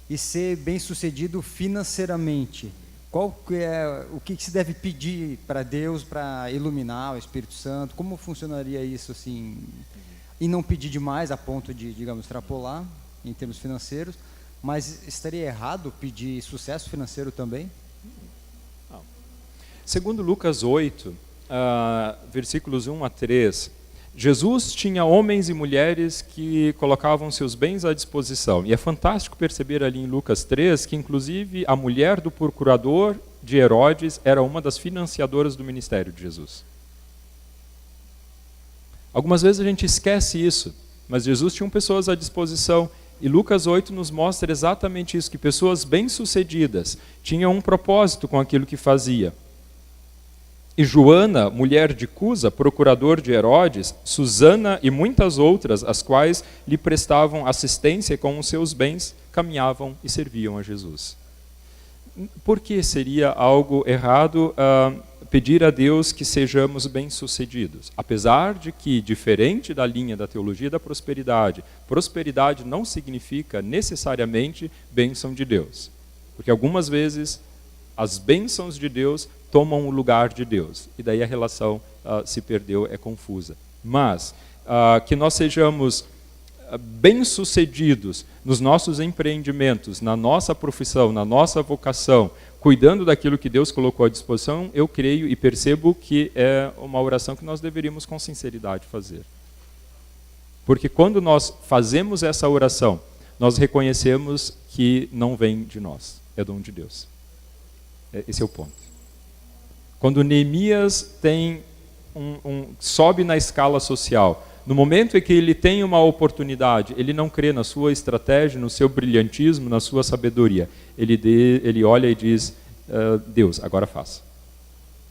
e ser bem-sucedido financeiramente. O que se deve pedir para Deus para iluminar o Espírito Santo? Como funcionaria isso assim? E não pedir demais a ponto de, digamos, extrapolar em termos financeiros, mas estaria errado pedir sucesso financeiro também? Não. Segundo Lucas 8, versículos 1 a 3, Jesus tinha homens e mulheres que colocavam seus bens à disposição. E é fantástico perceber ali em Lucas 3 que, inclusive, a mulher do procurador de Herodes era uma das financiadoras do ministério de Jesus. Algumas vezes a gente esquece isso, mas Jesus tinha pessoas à disposição. E Lucas 8 nos mostra exatamente isso, que pessoas bem-sucedidas tinham um propósito com aquilo que fazia. E Joana, mulher de Cusa, procurador de Herodes, Susana e muitas outras, as quais lhe prestavam assistência e com os seus bens caminhavam e serviam a Jesus. Por que seria algo errado pedir a Deus que sejamos bem-sucedidos? Apesar de que, diferente da linha da teologia da prosperidade, prosperidade não significa necessariamente bênção de Deus. Porque algumas vezes as bênçãos de Deus tomam o lugar de Deus. E daí a relação se perdeu, é confusa. Mas que nós sejamos bem-sucedidos nos nossos empreendimentos, na nossa profissão, na nossa vocação, cuidando daquilo que Deus colocou à disposição, eu creio e percebo que é uma oração que nós deveríamos com sinceridade fazer. Porque quando nós fazemos essa oração, nós reconhecemos que não vem de nós, é dom de Deus. Esse é o ponto. Quando Neemias sobe na escala social, no momento em que ele tem uma oportunidade, ele não crê na sua estratégia, no seu brilhantismo, na sua sabedoria. Ele olha e diz, Deus, agora faça.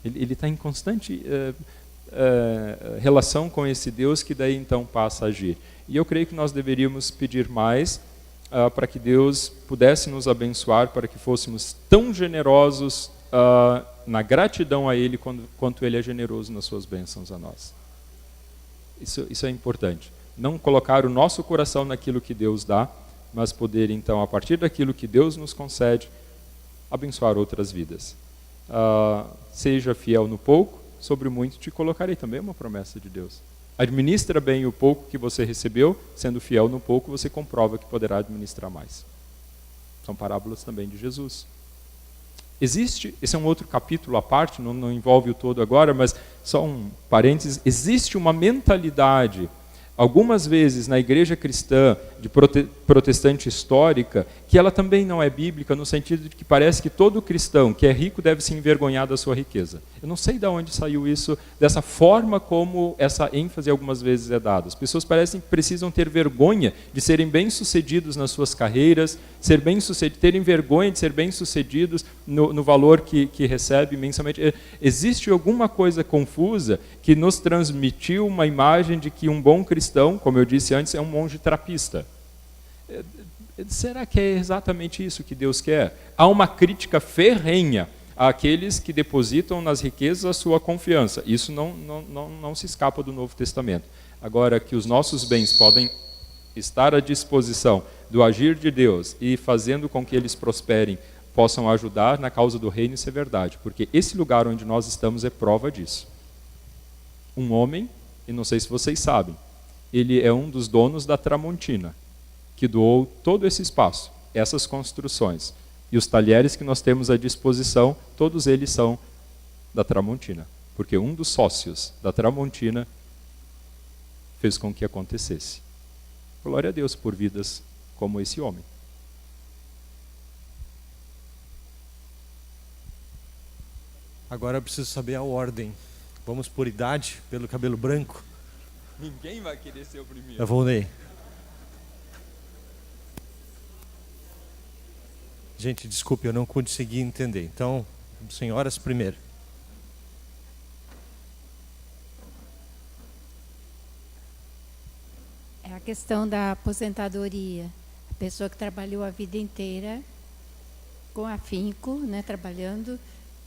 Ele está em constante relação com esse Deus que daí então passa a agir. E eu creio que nós deveríamos pedir mais para que Deus pudesse nos abençoar, para que fôssemos tão generosos na gratidão a Ele quanto Ele é generoso nas suas bênçãos a nós. Isso é importante. Não colocar o nosso coração naquilo que Deus dá, mas poder então, a partir daquilo que Deus nos concede, abençoar outras vidas. Seja fiel no pouco, sobre o muito te colocarei, também é uma promessa de Deus. Administra bem o pouco que você recebeu, sendo fiel no pouco, você comprova que poderá administrar mais. São parábolas também de Jesus. Esse é um outro capítulo à parte, não envolve o todo agora, mas só um parênteses, existe uma mentalidade, algumas vezes na igreja cristã, de protestante histórica, que ela também não é bíblica, no sentido de que parece que todo cristão que é rico deve se envergonhar da sua riqueza. Eu não sei de onde saiu isso, dessa forma como essa ênfase algumas vezes é dada. As pessoas parecem que precisam ter vergonha de serem bem-sucedidos nas suas carreiras, terem vergonha de ser bem-sucedidos no valor que recebe mensalmente. Existe alguma coisa confusa que nos transmitiu uma imagem de que um bom cristão, como eu disse antes, é um monge trapista. Será que é exatamente isso que Deus quer? Há uma crítica ferrenha àqueles que depositam nas riquezas a sua confiança. Isso não se escapa do Novo Testamento. Agora, que os nossos bens podem estar à disposição do agir de Deus e fazendo com que eles prosperem, possam ajudar na causa do reino, isso é verdade. Porque esse lugar onde nós estamos é prova disso. Um homem, e não sei se vocês sabem, ele é um dos donos da Tramontina, que doou todo esse espaço, essas construções. E os talheres que nós temos à disposição, todos eles são da Tramontina. Porque um dos sócios da Tramontina fez com que acontecesse. Glória a Deus por vidas como esse homem. Agora eu preciso saber a ordem. Vamos por idade, pelo cabelo branco. Ninguém vai querer ser o primeiro. Eu vou ler. Gente, desculpe, eu não consegui entender. Então, senhoras primeiro. É a questão da aposentadoria. A pessoa que trabalhou a vida inteira com afinco, né, trabalhando,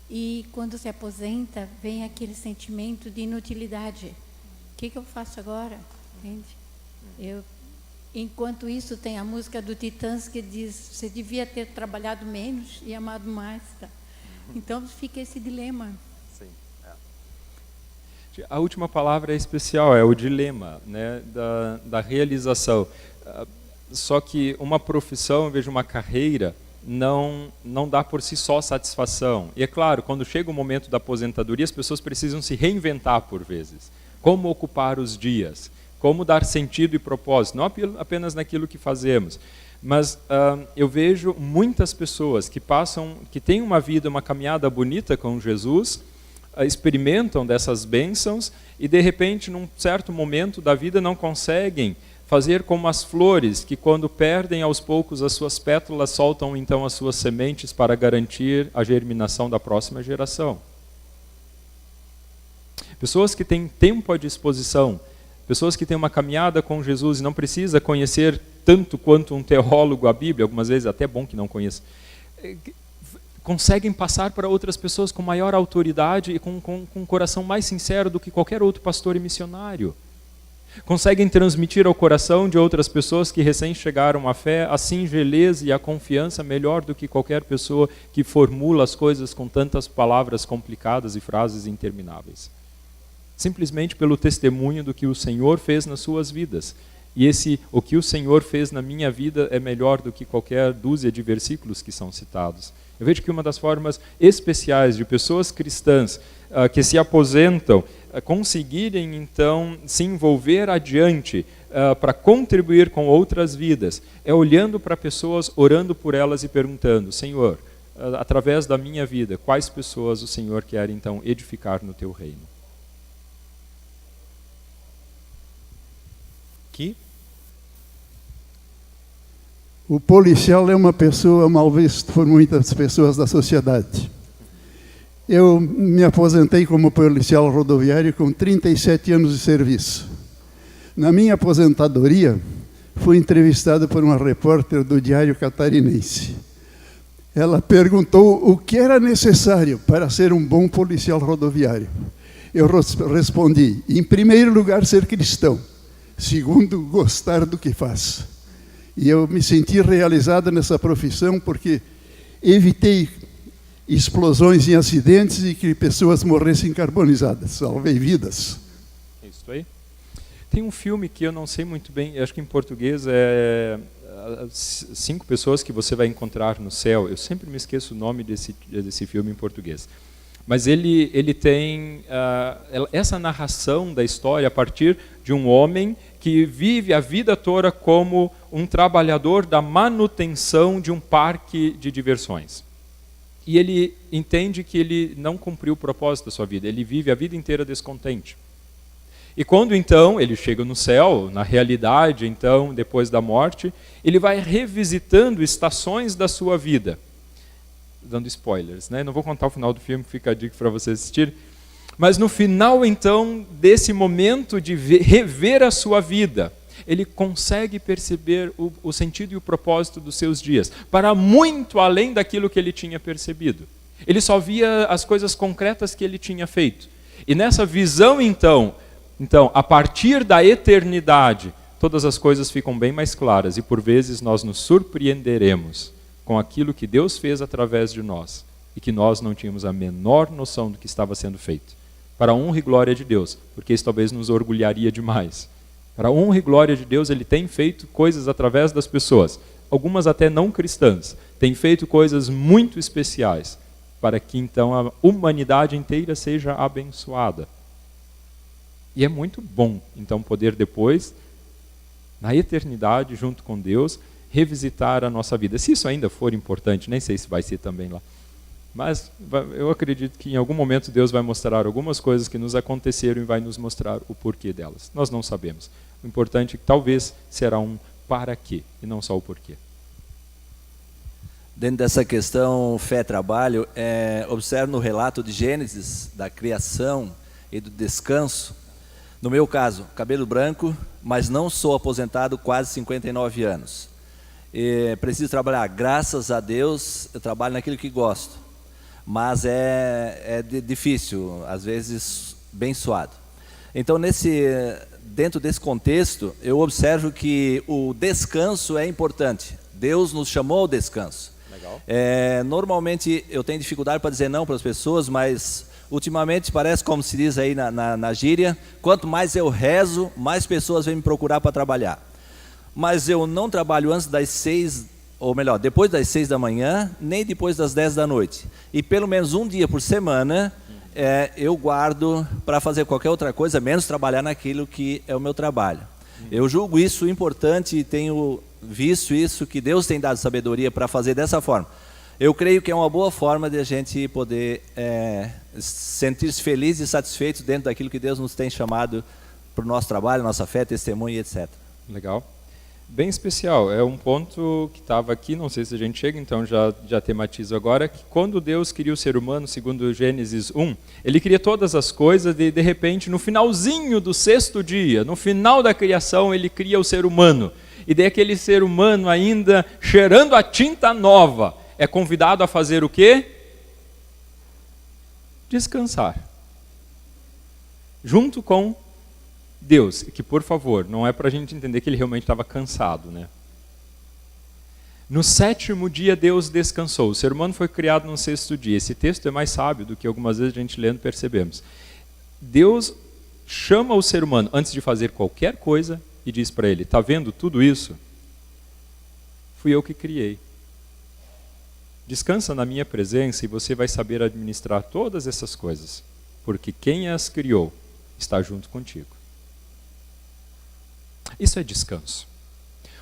e quando se aposenta, vem aquele sentimento de inutilidade. O que eu faço agora? Entende? Enquanto isso, tem a música do Titãs que diz: você devia ter trabalhado menos e amado mais. Tá? Então fica esse dilema. Sim, A última palavra é especial, é o dilema, né, da realização. Só que uma profissão, eu vejo uma carreira, não dá por si só satisfação. E é claro, quando chega o momento da aposentadoria, as pessoas precisam se reinventar por vezes. Como ocupar os dias? Como dar sentido e propósito, não apenas naquilo que fazemos. Mas eu vejo muitas pessoas que têm uma vida, uma caminhada bonita com Jesus, experimentam dessas bênçãos e de repente, num certo momento da vida, não conseguem fazer como as flores, que quando perdem aos poucos as suas pétalas, soltam então as suas sementes para garantir a germinação da próxima geração. Pessoas que têm tempo à disposição, pessoas que têm uma caminhada com Jesus e não precisa conhecer tanto quanto um teólogo a Bíblia, algumas vezes até é bom que não conheça, conseguem passar para outras pessoas com maior autoridade e com um coração mais sincero do que qualquer outro pastor e missionário. Conseguem transmitir ao coração de outras pessoas que recém chegaram à fé a singeleza e a confiança melhor do que qualquer pessoa que formula as coisas com tantas palavras complicadas e frases intermináveis. Simplesmente pelo testemunho do que o Senhor fez nas suas vidas. E o que o Senhor fez na minha vida é melhor do que qualquer dúzia de versículos que são citados. Eu vejo que uma das formas especiais de pessoas cristãs que se aposentam conseguirem então se envolver adiante para contribuir com outras vidas, é olhando para pessoas, orando por elas e perguntando: Senhor, através da minha vida, quais pessoas o Senhor quer então edificar no teu reino? Aqui? O policial é uma pessoa mal vista por muitas pessoas da sociedade. Eu me aposentei como policial rodoviário com 37 anos de serviço. Na minha aposentadoria, fui entrevistado por uma repórter do Diário Catarinense. Ela perguntou o que era necessário para ser um bom policial rodoviário. Eu respondi: em primeiro lugar, ser cristão. Segundo, gostar do que faz. E eu me senti realizado nessa profissão porque evitei explosões em acidentes e que pessoas morressem carbonizadas. Salvei vidas. Isso aí. Tem um filme que eu não sei muito bem, acho que em português é 5 pessoas que você vai encontrar no céu. Eu sempre me esqueço o nome desse filme em português. Mas ele tem essa narração da história a partir de um homem que vive a vida toda como um trabalhador da manutenção de um parque de diversões. E ele entende que ele não cumpriu o propósito da sua vida, ele vive a vida inteira descontente. E quando então ele chega no céu, na realidade, então, depois da morte, ele vai revisitando estações da sua vida. Dando spoilers, né? Não vou contar o final do filme, fica a dica para você assistir. Mas no final, então, desse momento de rever a sua vida, ele consegue perceber o sentido e o propósito dos seus dias, para muito além daquilo que ele tinha percebido. Ele só via as coisas concretas que ele tinha feito. E nessa visão, então, a partir da eternidade, todas as coisas ficam bem mais claras e por vezes nós nos surpreenderemos com aquilo que Deus fez através de nós e que nós não tínhamos a menor noção do que estava sendo feito. Para a honra e glória de Deus, porque isso talvez nos orgulharia demais. Para a honra e glória de Deus, Ele tem feito coisas através das pessoas, algumas até não cristãs, tem feito coisas muito especiais, para que então a humanidade inteira seja abençoada. E é muito bom, então, poder depois, na eternidade, junto com Deus, revisitar a nossa vida. Se isso ainda for importante, nem sei se vai ser também lá. Mas eu acredito que em algum momento Deus vai mostrar algumas coisas que nos aconteceram e vai nos mostrar o porquê delas. Nós não sabemos. O importante é que talvez será um para quê e não só o porquê. Dentro dessa questão fé-trabalho, observo no relato de Gênesis, da criação e do descanso. No meu caso, cabelo branco, mas não sou aposentado, quase 59 anos. Preciso trabalhar, graças a Deus, eu trabalho naquilo que gosto. Mas é difícil, às vezes bem suado. Então, dentro desse contexto, eu observo que o descanso é importante. Deus nos chamou ao descanso. Legal. Normalmente, eu tenho dificuldade para dizer não para as pessoas, mas ultimamente parece como se diz aí na gíria, quanto mais eu rezo, mais pessoas vêm me procurar para trabalhar. Mas eu não trabalho antes das 6, ou melhor, depois das 6 da manhã, nem depois das 10 da noite. E pelo menos um dia por semana, eu guardo para fazer qualquer outra coisa, menos trabalhar naquilo que é o meu trabalho. Eu julgo isso importante e tenho visto isso, que Deus tem dado sabedoria para fazer dessa forma. Eu creio que é uma boa forma de a gente poder sentir-se feliz e satisfeito dentro daquilo que Deus nos tem chamado para o nosso trabalho, nossa fé, testemunho e etc. Legal. Bem especial, é um ponto que estava aqui, não sei se a gente chega, então já tematizo agora, que quando Deus cria o ser humano, segundo Gênesis 1, Ele cria todas as coisas e de repente, no finalzinho do 6º dia, no final da criação, Ele cria o ser humano. E daí aquele ser humano ainda cheirando a tinta nova, é convidado a fazer o quê? Descansar. Junto com Deus, que por favor, não é para a gente entender que ele realmente estava cansado, né? No 7º dia Deus descansou. O ser humano foi criado no 6º dia. Esse texto é mais sábio do que algumas vezes a gente lendo percebemos. Deus chama o ser humano antes de fazer qualquer coisa e diz para ele: está vendo tudo isso? Fui eu que criei. Descansa na minha presença e você vai saber administrar todas essas coisas, porque quem as criou está junto contigo. Isso é descanso.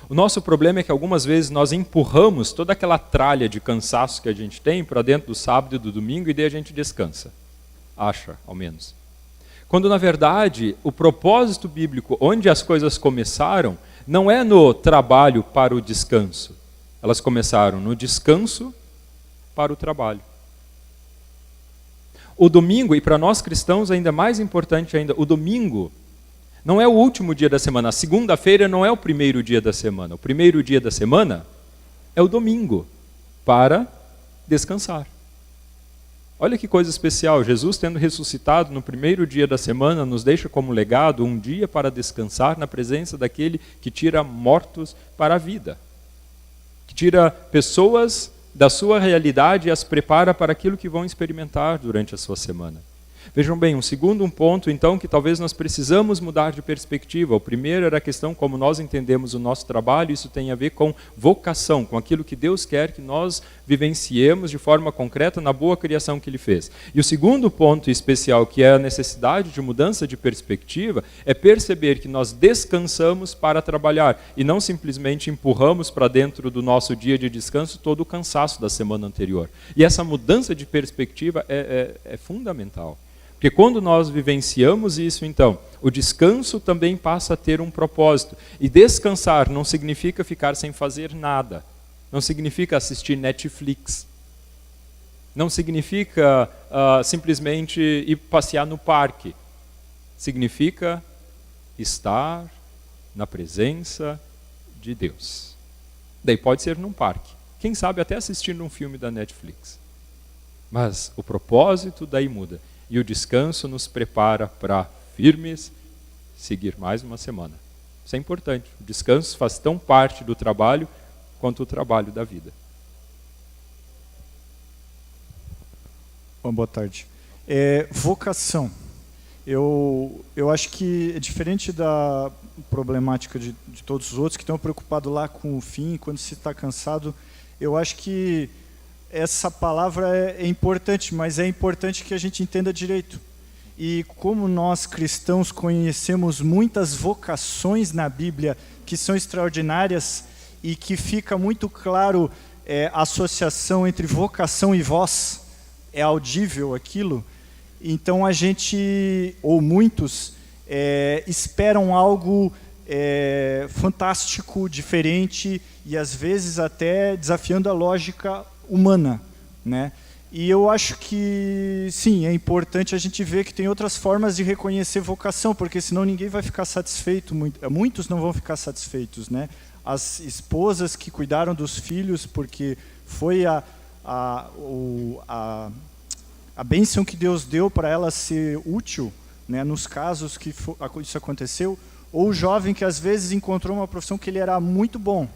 O nosso problema é que algumas vezes nós empurramos toda aquela tralha de cansaço que a gente tem para dentro do sábado e do domingo e daí a gente descansa. Acha, ao menos. Quando, na verdade, o propósito bíblico, onde as coisas começaram, não é no trabalho para o descanso. Elas começaram no descanso para o trabalho. O domingo, e para nós cristãos ainda mais importante ainda, o domingo não é o último dia da semana. A segunda-feira não é o primeiro dia da semana. O primeiro dia da semana é o domingo, para descansar. Olha que coisa especial, Jesus tendo ressuscitado no primeiro dia da semana, nos deixa como legado um dia para descansar na presença daquele que tira mortos para a vida. Que tira pessoas da sua realidade e as prepara para aquilo que vão experimentar durante a sua semana. Vejam bem, um segundo ponto, então, que talvez nós precisamos mudar de perspectiva. O primeiro era a questão como nós entendemos o nosso trabalho, isso tem a ver com vocação, com aquilo que Deus quer que nós vivenciemos de forma concreta na boa criação que Ele fez. E o segundo ponto especial, que é a necessidade de mudança de perspectiva, é perceber que nós descansamos para trabalhar e não simplesmente empurramos para dentro do nosso dia de descanso todo o cansaço da semana anterior. E essa mudança de perspectiva é fundamental. Porque quando nós vivenciamos isso, então, o descanso também passa a ter um propósito. E descansar não significa ficar sem fazer nada. Não significa assistir Netflix. Não significa simplesmente ir passear no parque. Significa estar na presença de Deus. Daí pode ser num parque. Quem sabe até assistindo um filme da Netflix. Mas o propósito daí muda. E o descanso nos prepara para firmes seguir mais uma semana. Isso é importante. O descanso faz tão parte do trabalho quanto o trabalho da vida. Bom, boa tarde. Vocação. Eu acho que é diferente da problemática de todos os outros que estão preocupados lá com o fim, quando se está cansado. Eu acho que essa palavra é importante, mas é importante que a gente entenda direito. E como nós cristãos conhecemos muitas vocações na Bíblia que são extraordinárias e que fica muito claro a associação entre vocação e voz, é audível aquilo, então a gente, ou muitos, esperam algo fantástico, diferente e às vezes até desafiando a lógica humana, né? E eu acho que, sim, é importante a gente ver que tem outras formas de reconhecer vocação, porque senão ninguém vai ficar satisfeito, muitos não vão ficar satisfeitos, né? As esposas que cuidaram dos filhos, porque foi a bênção que Deus deu para ela ser útil, né, nos casos que isso aconteceu, ou o jovem que às vezes encontrou uma profissão que ele era muito bom,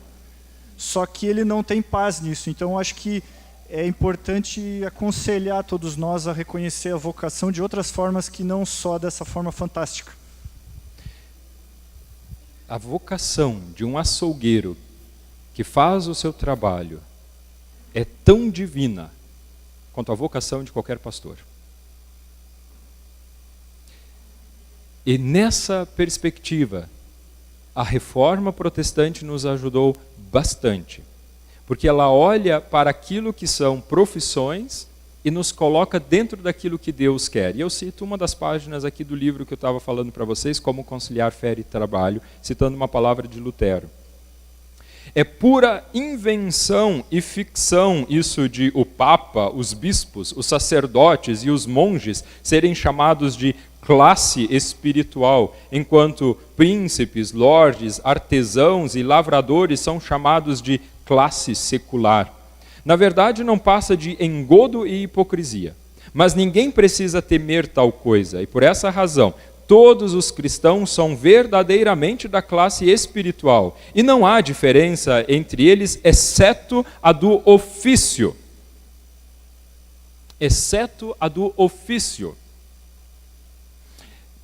só que ele não tem paz nisso. Então, eu acho que é importante aconselhar todos nós a reconhecer a vocação de outras formas que não só dessa forma fantástica. A vocação de um açougueiro que faz o seu trabalho é tão divina quanto a vocação de qualquer pastor. E nessa perspectiva, a reforma protestante nos ajudou bastante, porque ela olha para aquilo que são profissões e nos coloca dentro daquilo que Deus quer. E eu cito uma das páginas aqui do livro que eu estava falando para vocês, Como Conciliar Fé e Trabalho, citando uma palavra de Lutero. É pura invenção e ficção isso de o Papa, os bispos, os sacerdotes e os monges serem chamados de classe espiritual, enquanto príncipes, lordes, artesãos e lavradores são chamados de classe secular. Na verdade, não passa de engodo e hipocrisia. Mas ninguém precisa temer tal coisa, e por essa razão, todos os cristãos são verdadeiramente da classe espiritual, e não há diferença entre eles, exceto a do ofício. Exceto a do ofício.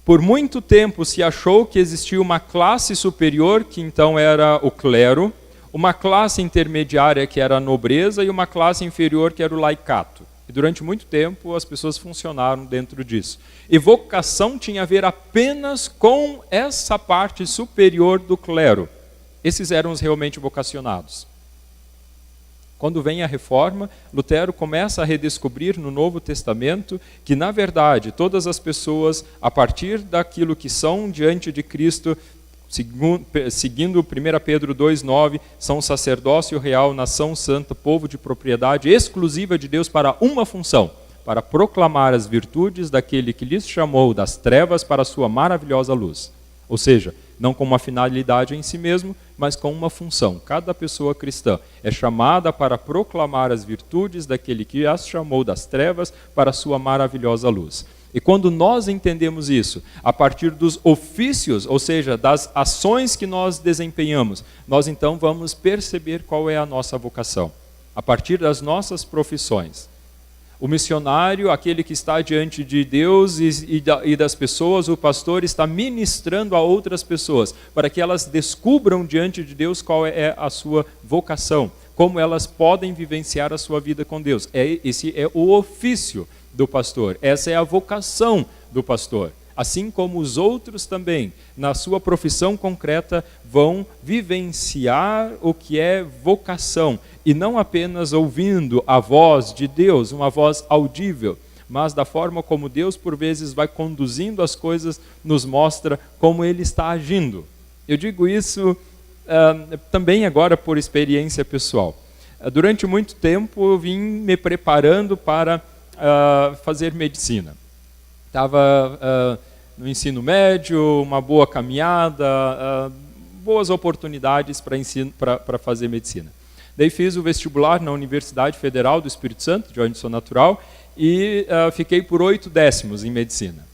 Por muito tempo se achou que existia uma classe superior, que então era o clero, uma classe intermediária, que era a nobreza, e uma classe inferior, que era o laicato. E durante muito tempo as pessoas funcionaram dentro disso. E vocação tinha a ver apenas com essa parte superior do clero. Esses eram os realmente vocacionados. Quando vem a reforma, Lutero começa a redescobrir no Novo Testamento que, na verdade, todas as pessoas, a partir daquilo que são diante de Cristo, seguindo 1 Pedro 2,9, são sacerdócio real, nação santa, povo de propriedade exclusiva de Deus para uma função, para proclamar as virtudes daquele que lhes chamou das trevas para a sua maravilhosa luz. Ou seja, não com uma finalidade em si mesmo, mas com uma função. Cada pessoa cristã é chamada para proclamar as virtudes daquele que as chamou das trevas para a sua maravilhosa luz. E quando nós entendemos isso, a partir dos ofícios, ou seja, das ações que nós desempenhamos, nós então vamos perceber qual é a nossa vocação, a partir das nossas profissões. O missionário, aquele que está diante de Deus e das pessoas, o pastor está ministrando a outras pessoas, para que elas descubram diante de Deus qual é a sua vocação, como elas podem vivenciar a sua vida com Deus. Esse é o ofício do pastor, essa é a vocação do pastor. Assim como os outros também, na sua profissão concreta, vão vivenciar o que é vocação, e não apenas ouvindo a voz de Deus, uma voz audível, mas da forma como Deus, por vezes, vai conduzindo as coisas, nos mostra como Ele está agindo. Eu digo isso também agora por experiência pessoal. Durante muito tempo, eu vim me preparando para fazer medicina. Estava no ensino médio, uma boa caminhada, boas oportunidades para fazer medicina. Daí fiz o vestibular na Universidade Federal do Espírito Santo, de onde sou natural, e fiquei por 8 décimos em medicina.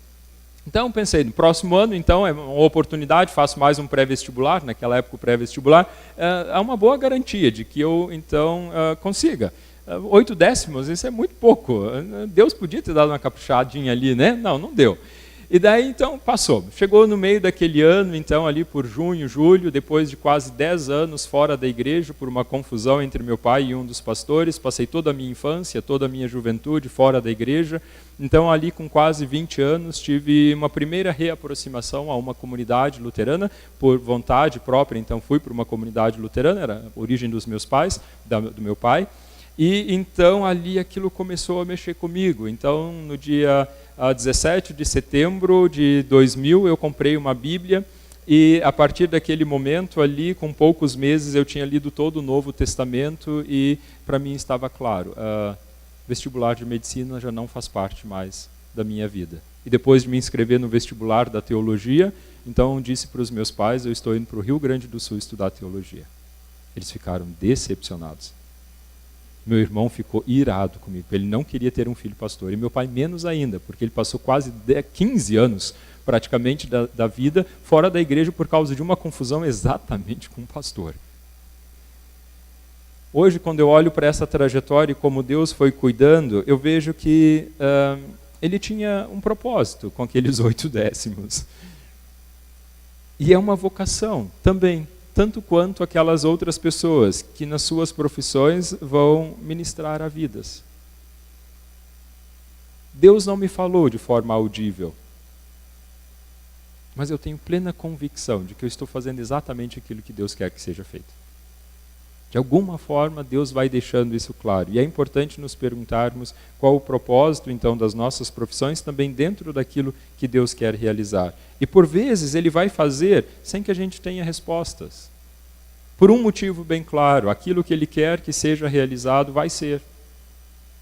Então pensei, no próximo ano, então, é uma oportunidade, faço mais um pré-vestibular, naquela época o pré-vestibular, é uma boa garantia de que eu, então, consiga. 8 décimos, isso é muito pouco. Deus podia ter dado uma caprichadinha ali, né? Não, não deu. E daí, então, passou. Chegou no meio daquele ano, então, ali por junho, julho, depois de quase 10 anos fora da igreja, por uma confusão entre meu pai e um dos pastores, passei toda a minha infância, toda a minha juventude fora da igreja. Então, ali com quase 20 anos, tive uma primeira reaproximação a uma comunidade luterana, por vontade própria. Então, fui para uma comunidade luterana, era a origem dos meus pais, do meu pai. E então ali aquilo começou a mexer comigo. Então no dia 17 de setembro de 2000 eu comprei uma Bíblia e a partir daquele momento ali, com poucos meses, eu tinha lido todo o Novo Testamento e para mim estava claro, vestibular de medicina já não faz parte mais da minha vida. E depois de me inscrever no vestibular da teologia, então disse para os meus pais, eu estou indo para o Rio Grande do Sul estudar teologia. Eles ficaram decepcionados. Meu irmão ficou irado comigo, ele não queria ter um filho pastor, e meu pai menos ainda, porque ele passou quase 15 anos, praticamente, da vida fora da igreja por causa de uma confusão exatamente com o pastor. Hoje, quando eu olho para essa trajetória e como Deus foi cuidando, eu vejo que ele tinha um propósito com aqueles 8 décimos. E é uma vocação também, tanto quanto aquelas outras pessoas que nas suas profissões vão ministrar a vidas. Deus não me falou de forma audível, mas eu tenho plena convicção de que eu estou fazendo exatamente aquilo que Deus quer que seja feito. De alguma forma, Deus vai deixando isso claro. E é importante nos perguntarmos qual o propósito, então, das nossas profissões, também dentro daquilo que Deus quer realizar. E, por vezes, Ele vai fazer sem que a gente tenha respostas. Por um motivo bem claro, aquilo que Ele quer que seja realizado vai ser.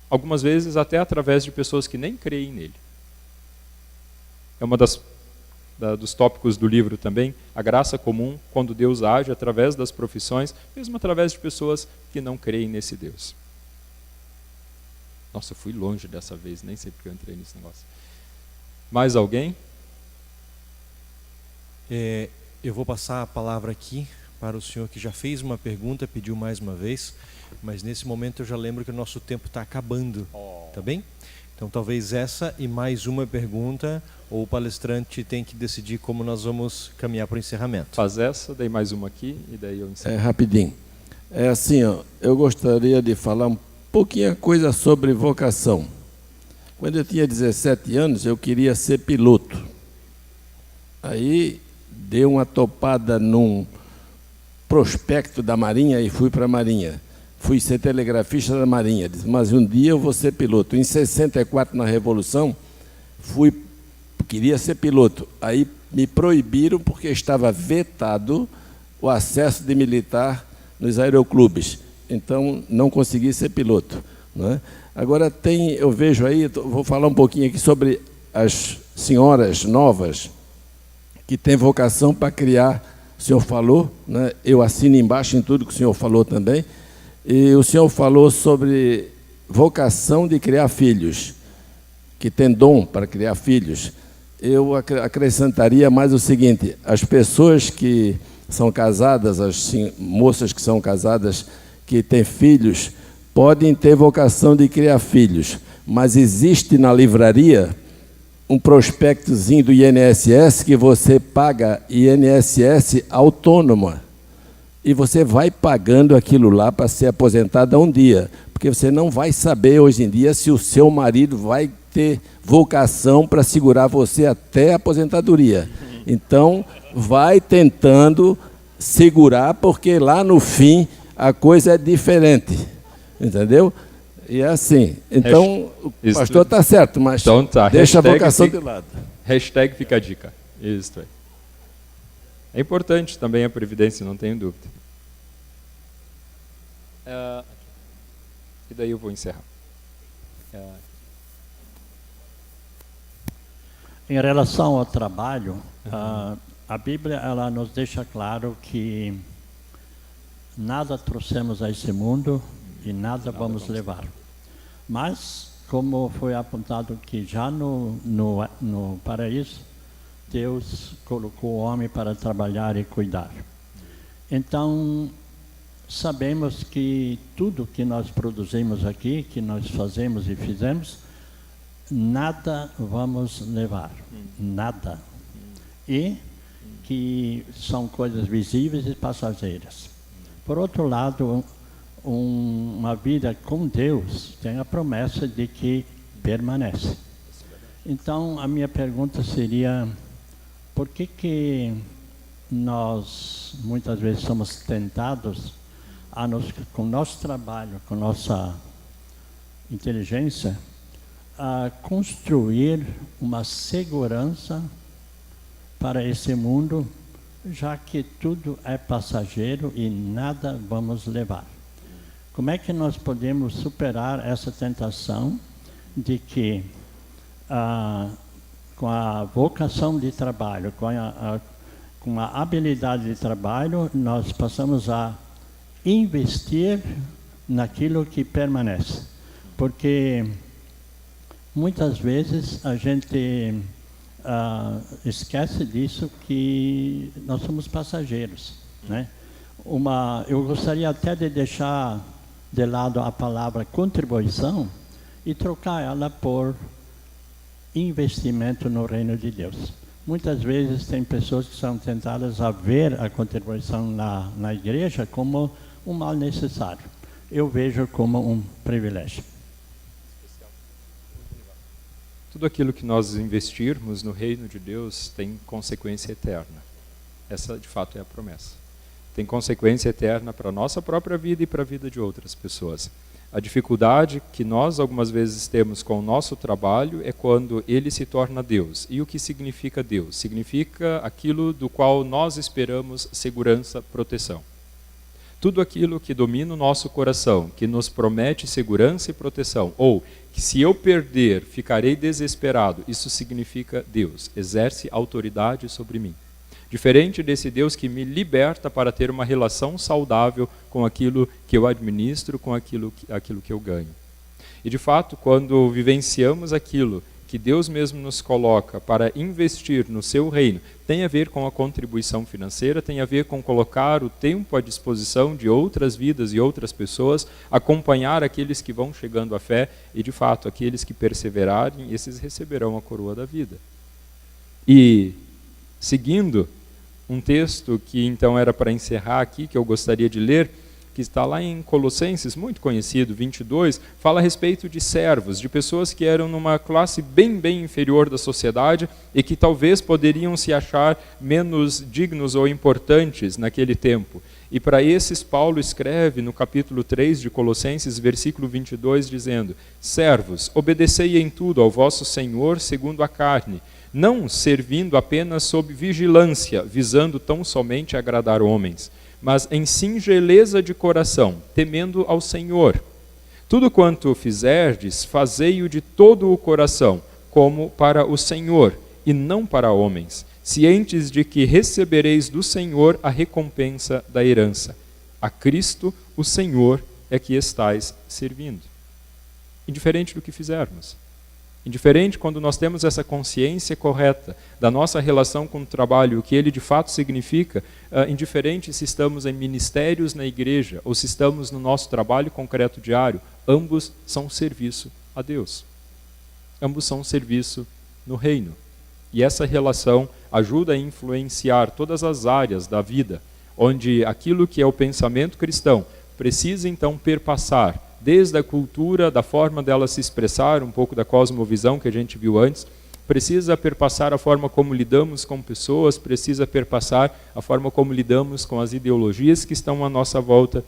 Algumas vezes, até através de pessoas que nem creem nele. É uma dos tópicos do livro também, a graça comum, quando Deus age através das profissões, mesmo através de pessoas que não creem nesse Deus. Nossa, eu fui longe dessa vez, nem sei porque eu entrei nesse negócio. Mais alguém? Eu vou passar a palavra aqui para o senhor que já fez uma pergunta, pediu mais uma vez, mas nesse momento eu já lembro que o nosso tempo está acabando, tá bem? Então talvez essa e mais uma pergunta, ou o palestrante tem que decidir como nós vamos caminhar para o encerramento. Faz essa, daí mais uma aqui, e daí eu encerro. Rapidinho. É assim, ó, eu gostaria de falar pouquinha coisa sobre vocação. Quando eu tinha 17 anos, eu queria ser piloto. Aí dei uma topada num prospecto da Marinha e fui para a Marinha. Fui ser telegrafista da Marinha. Disse, mas um dia eu vou ser piloto. Em 64, na Revolução, queria ser piloto. Aí me proibiram porque estava vetado o acesso de militar nos aeroclubes. Então, não consegui ser piloto. Não é? Agora, eu vejo aí, vou falar um pouquinho aqui sobre as senhoras novas que têm vocação para criar. O senhor falou, né? Eu assino embaixo em tudo que o senhor falou também, e o senhor falou sobre vocação de criar filhos, que tem dom para criar filhos. Eu acrescentaria mais o seguinte, as pessoas que são casadas, as moças que são casadas, que têm filhos, podem ter vocação de criar filhos, mas existe na livraria um prospectozinho do INSS que você paga INSS autônoma. E você vai pagando aquilo lá para ser aposentada um dia. Porque você não vai saber hoje em dia se o seu marido vai ter vocação para segurar você até a aposentadoria. Então, vai tentando segurar, porque lá no fim a coisa é diferente. Entendeu? E é assim. Então, o pastor está certo, mas então, deixa a vocação de lado. Hashtag fica a dica. Isso aí. É importante também a previdência, não tenho dúvida. E daí eu vou encerrar. Em relação ao trabalho, a Bíblia ela nos deixa claro que nada trouxemos a esse mundo e nada vamos levar. Mas, como foi apontado que já no paraíso, Deus colocou o homem para trabalhar e cuidar. Então, sabemos que tudo que nós produzimos aqui, que nós fazemos e fizemos, nada vamos levar, nada. E que são coisas visíveis e passageiras. Por outro lado, uma vida com Deus tem a promessa de que permanece. Então, a minha pergunta seria, por que nós muitas vezes somos tentados a com nosso trabalho, com nossa inteligência, a construir uma segurança para esse mundo, já que tudo é passageiro e nada vamos levar? Como é que nós podemos superar essa tentação de que, com a vocação de trabalho, com a habilidade de trabalho, nós passamos a investir naquilo que permanece? Porque muitas vezes a gente esquece disso, que nós somos passageiros, né? Eu gostaria até de deixar de lado a palavra contribuição e trocar ela por investimento no reino de Deus. Muitas vezes tem pessoas que são tentadas a ver a contribuição na igreja como um mal necessário. Eu vejo como um privilégio. Tudo aquilo que nós investirmos no reino de Deus tem consequência eterna. Essa, de fato, é a promessa. Tem consequência eterna para a nossa própria vida e para a vida de outras pessoas. A dificuldade que nós algumas vezes temos com o nosso trabalho é quando ele se torna Deus. E o que significa Deus? Significa aquilo do qual nós esperamos segurança, proteção. Tudo aquilo que domina o nosso coração, que nos promete segurança e proteção, ou que se eu perder, ficarei desesperado, isso significa Deus, exerce autoridade sobre mim. Diferente desse Deus que me liberta para ter uma relação saudável com aquilo que eu administro, com aquilo que eu ganho. E de fato, quando vivenciamos aquilo que Deus mesmo nos coloca para investir no seu reino, tem a ver com a contribuição financeira, tem a ver com colocar o tempo à disposição de outras vidas e outras pessoas, acompanhar aqueles que vão chegando à fé e, de fato, aqueles que perseverarem, esses receberão a coroa da vida. E, seguindo um texto que então era para encerrar aqui, que eu gostaria de ler, que está lá em Colossenses, muito conhecido, 22, fala a respeito de servos, de pessoas que eram numa classe bem inferior da sociedade e que talvez poderiam se achar menos dignos ou importantes naquele tempo. E para esses, Paulo escreve no capítulo 3 de Colossenses, versículo 22, dizendo: servos, obedecei em tudo ao vosso Senhor segundo a carne, não servindo apenas sob vigilância, visando tão somente agradar homens, mas em singeleza de coração, temendo ao Senhor. Tudo quanto fizerdes, fazei-o de todo o coração, como para o Senhor, e não para homens, cientes de que recebereis do Senhor a recompensa da herança. A Cristo, o Senhor, é que estais servindo. Indiferente do que fizermos. Indiferente quando nós temos essa consciência correta da nossa relação com o trabalho, o que ele de fato significa, indiferente se estamos em ministérios na igreja ou se estamos no nosso trabalho concreto diário, ambos são serviço a Deus. Ambos são serviço no reino. E essa relação ajuda a influenciar todas as áreas da vida, onde aquilo que é o pensamento cristão precisa então perpassar desde a cultura, da forma dela se expressar, um pouco da cosmovisão que a gente viu antes, precisa perpassar a forma como lidamos com pessoas, precisa perpassar a forma como lidamos com as ideologias que estão à nossa volta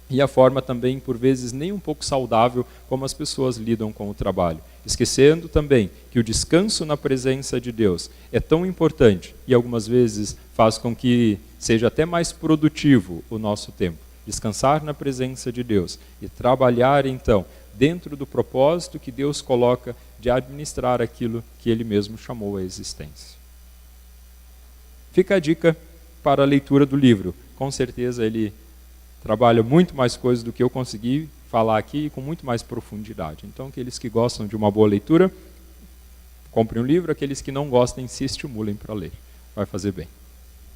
e a forma também, por vezes, nem um pouco saudável como as pessoas lidam com o trabalho. Esquecendo também que o descanso na presença de Deus é tão importante e algumas vezes faz com que seja até mais produtivo o nosso tempo. Descansar na presença de Deus e trabalhar, então, dentro do propósito que Deus coloca de administrar aquilo que Ele mesmo chamou a existência. Fica a dica para a leitura do livro. Com certeza ele trabalha muito mais coisas do que eu consegui falar aqui e com muito mais profundidade. Então, aqueles que gostam de uma boa leitura, comprem um livro. Aqueles que não gostem, se estimulem para ler. Vai fazer bem.